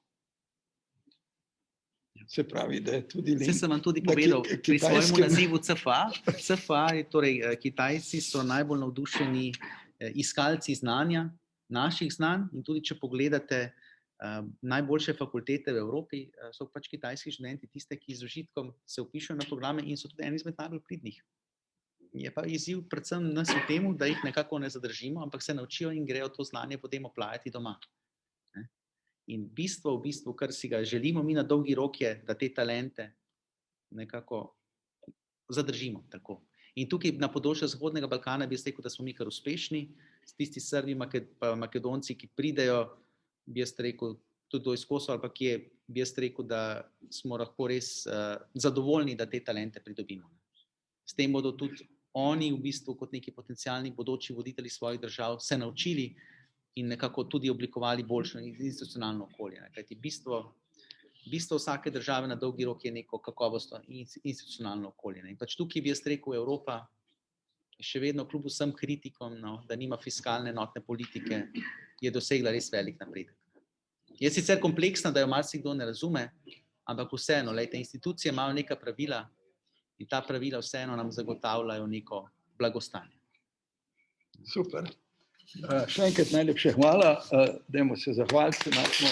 Se pravi, da je tudi Saj sem vam tudi povedal, pri svojemu nazivu CFA, torej Kitajci so najbolj navdušeni iskalci znanja, naših znanj, in tudi če pogledate najboljše fakultete v Evropi, so pač kitajski študenti tiste, ki z užitkom se vpišejo na programe in so tudi eni izmed najbolj pridnih. Je pa izziv predvsem nas v temu, da jih nekako ne zadržimo, ampak se naučijo in grejo to znanje potem oplajati doma. In bistvo, kar si ga želimo mi na dolgi rok, je, da te talente nekako zadržimo. Tako. In tukaj na področju Zahodnega Balkana bi jaz rekel, da smo mi kar uspešni, tisti Srbi, Makedonci, ki pridejo, bi jaz rekel, tudi do izkosov ali pa kje, bi jaz rekel, da smo lahko res zadovoljni, da te talente pridobimo. S tem bodo tudi oni v bistvu kot neki potencialni bodoči voditelji svojih držav se naučili in nekako tudi oblikovali boljše institucionalno okolje. Kajti bistvo vsake države na dolgi rok je neko kakovostno institucionalno okolje. In pač tukaj bi jaz rekel, Evropa še vedno kljub vsem kritikom, da nima fiskalne enotne politike, je dosegla res velik napredek. Je sicer kompleksna, da jo marsikdo ne razume, ampak vseeno, institucije imajo neka pravila in ta pravila vseeno nam zagotavljajo neko blagostanje. Super. Še enkrat najlepše hvala. Dajmo se zahvaliti našemu